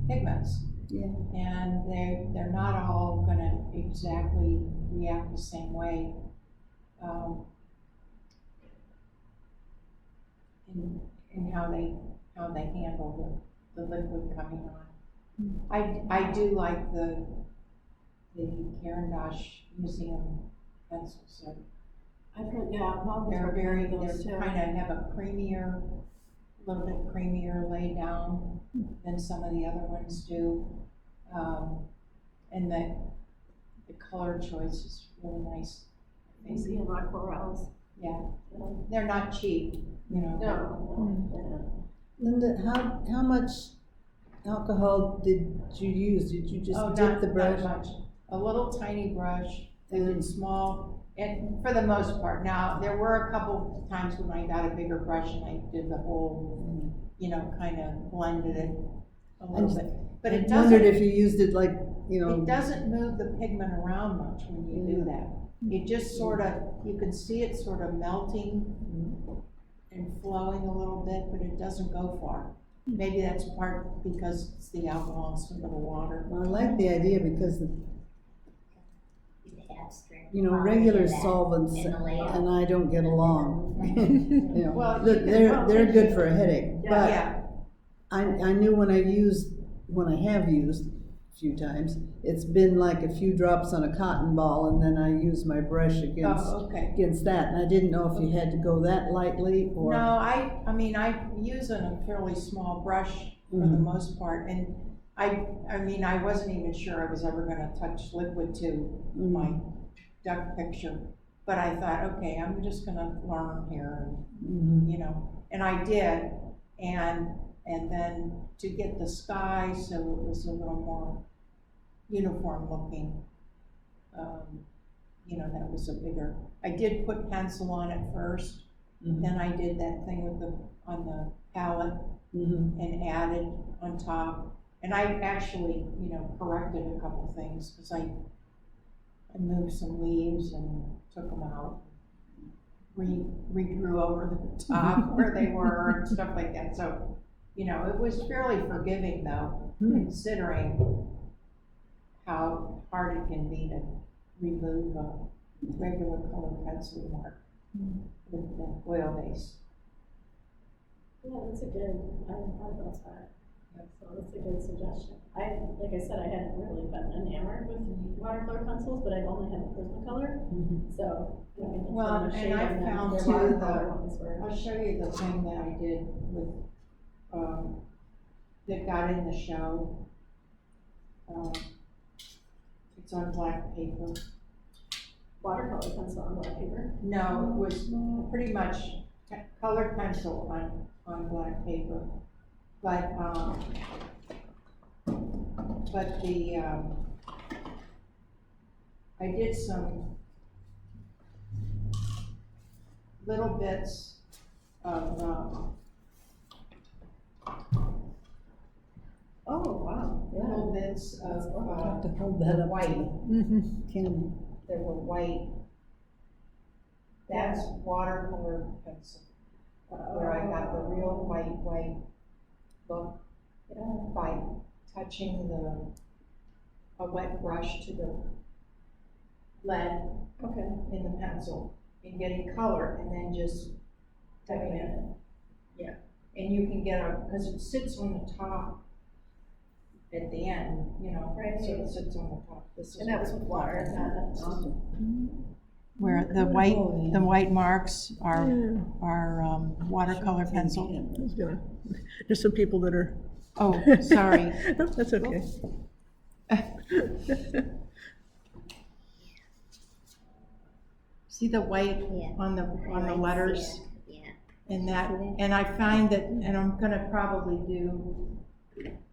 pigments. Yeah. And they're not all gonna exactly react the same way. In how they handle the liquid coming on. I do like the Carandash Museum pencils. I've heard, yeah, Mom has They're recommended those too. kind of have a little bit creamier lay down than some of the other ones do. And the color choice is really nice. Museum aquarels. Yeah, they're not cheap, No. Linda, how much alcohol did you use? Did you just dip the brush? Not much. A little tiny brush, And- and small, and for the most part. Now, there were a couple times when I got a bigger brush and I did the whole, kind of blended it a little bit. But it I wondered doesn't, if you used it like, it doesn't move the pigment around much when you do that. It just sort of, you can see it sort of melting and flowing a little bit, but it doesn't go far. Maybe that's part because it's the alcohol instead of the water. Well, I like the idea because, Abstract. regular solvents in the layout. and I don't get along. Well, They're good for a headache, but Yeah, I knew when I have used a few times, it's been like a few drops on a cotton ball and then I use my brush okay. against that. And I didn't know if you had to go that lightly or. No, I mean, I use a fairly small brush for the most part, and I mean, I wasn't even sure I was ever gonna touch liquid to my duck picture, but I thought, okay, I'm just gonna learn here, and, and I did, and then to get the sky, so it was a little more uniform looking, that was a bigger, I did put pencil on it first, then I did that thing on the palette and added on top. And I actually, corrected a couple things, because I moved some leaves and took them out, redrew over the top where they were and stuff like that. So, it was fairly forgiving though, considering how hard it can be to remove a regular colored pencil mark with the oil base. Yeah, that's a good, I hadn't thought about that. So that's a good suggestion. Like I said, I hadn't really been enamored with watercolor pencils, but I've only had the Prismacolor, so. Well, and I found too, I'll show you the thing that I did with, that got in the show. It's on black paper. Watercolor pencil on black paper? No, it was pretty much colored pencil on black paper. But I did some little bits of, Oh, wow, little bits of, Have to hold that up white. to the camera. That were white. That's watercolor pencil, where I got the real white look by touching a wet brush to the lead Okay. in the pencil and getting color, and then just tapping it. Yeah, and you can get because it sits on the top at the end, Right. so it sits on the top. This is And that was with water, where the white marks are watercolor pencil. I was gonna- There's some people that are. Oh, sorry. Nope, that's okay. See the white Yeah. on the letters? Yeah. And I find that, and I'm gonna probably do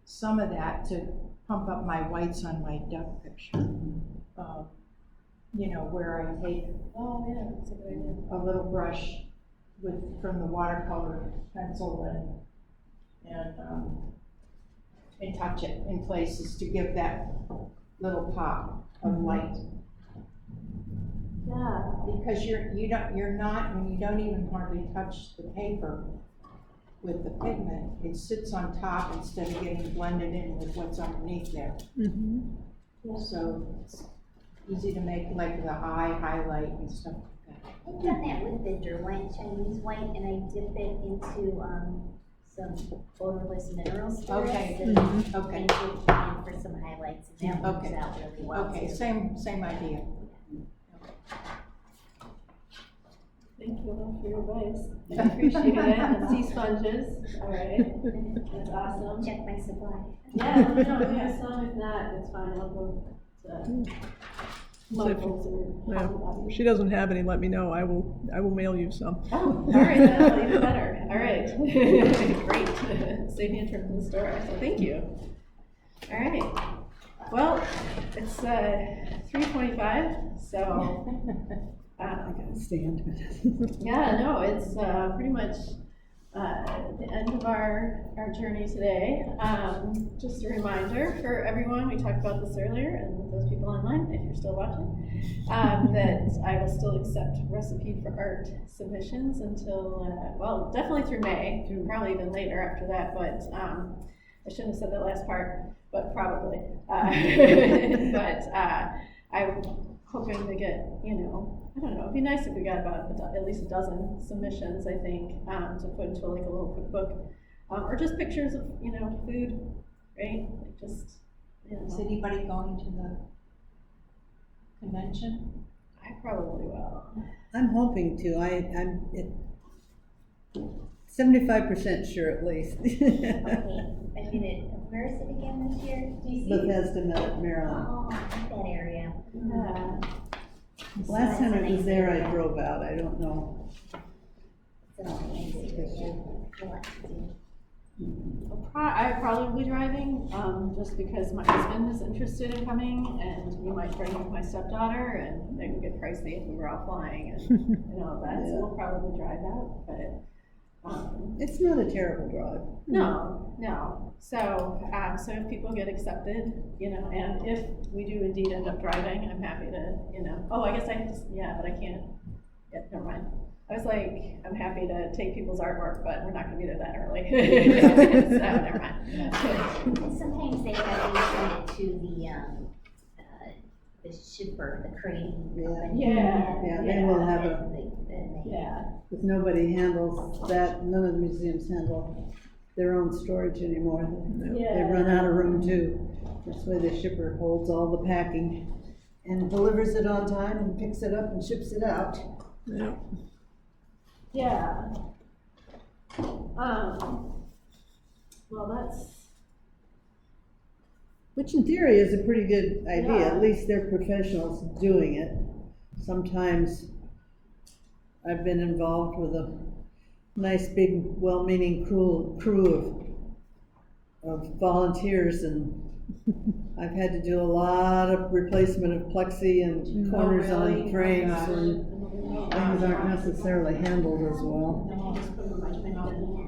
some of that to pump up my whites on my duck picture. Where I take Oh, yeah, that's a good idea. a little brush from the watercolor pencil and touch it in places to give that little pop of light. Yeah. Because you're not, when you don't even hardly touch the paper with the pigment, it sits on top instead of getting blended in with what's underneath there. So it's easy to make like the eye highlight and stuff like that. I've done that with the Derwent Chinese white, and I dip it into, some odorless mineral spirits. Okay. And Okay. and put in for some highlights, and that works Okay. out really well Okay, too. same idea. Thank you all for your advice. I appreciate it. And sea sponges, all right. That's awesome. Check my supply. Yeah, let me know if you have some. If not, it's fine. I'll go to locals or. Yeah, if she doesn't have any, let me know, I will mail you some. Oh, all right, that'll even better. All right. Great. Save me a trip to the store. So thank you. All right. Well, it's 3:25, so. I gotta stand. Yeah, no, it's pretty much the end of our journey today. Just a reminder for everyone, we talked about this earlier, and those people online, if you're still watching, that I will still accept recipe for art submissions until, well, definitely through May, probably even later after that, but I shouldn't have said that last part, but probably. But I'm hoping to get, I don't know, it'd be nice if we got about at least a dozen submissions, I think, to put into like a little cookbook, or just pictures of, food, right? Like just, Is anybody going to the convention? I probably will. I'm hoping to, I'm 75% sure at least. Okay, I did it, where is it again this year? DC? Bethesda, Maryland. Oh, I like that area. Yeah. Last time I was there, I drove out, I don't know. It's a nice area. A lot to do. I'm probably driving, just because my husband is interested in coming, and we might bring my stepdaughter, and it would get pricey if we were all flying and all that, so we'll probably drive out, but. It's not a terrible drive. No. So if people get accepted, and if we do indeed end up driving, I'm happy to, oh, I guess I can just, but I can't, never mind. I was like, I'm happy to take people's artwork, but we're not gonna be there that early. So, never mind. And sometimes they have you send it to the shipper, the crane company. Yeah, they will have a, Yeah. because nobody handles that, none of the museums handle their own storage anymore. They run out of room too. This way the shipper holds all the packing and delivers it on time and picks it up and ships it out. Yeah. Yeah. Well, that's. Which in theory is a pretty good idea, Yeah. at least they're professionals doing it. Sometimes I've been involved with a nice big well-meaning crew of volunteers, and I've had to do a lot of replacement of plexi and corners on frames, and things aren't necessarily handled as well. Just put them in my bin.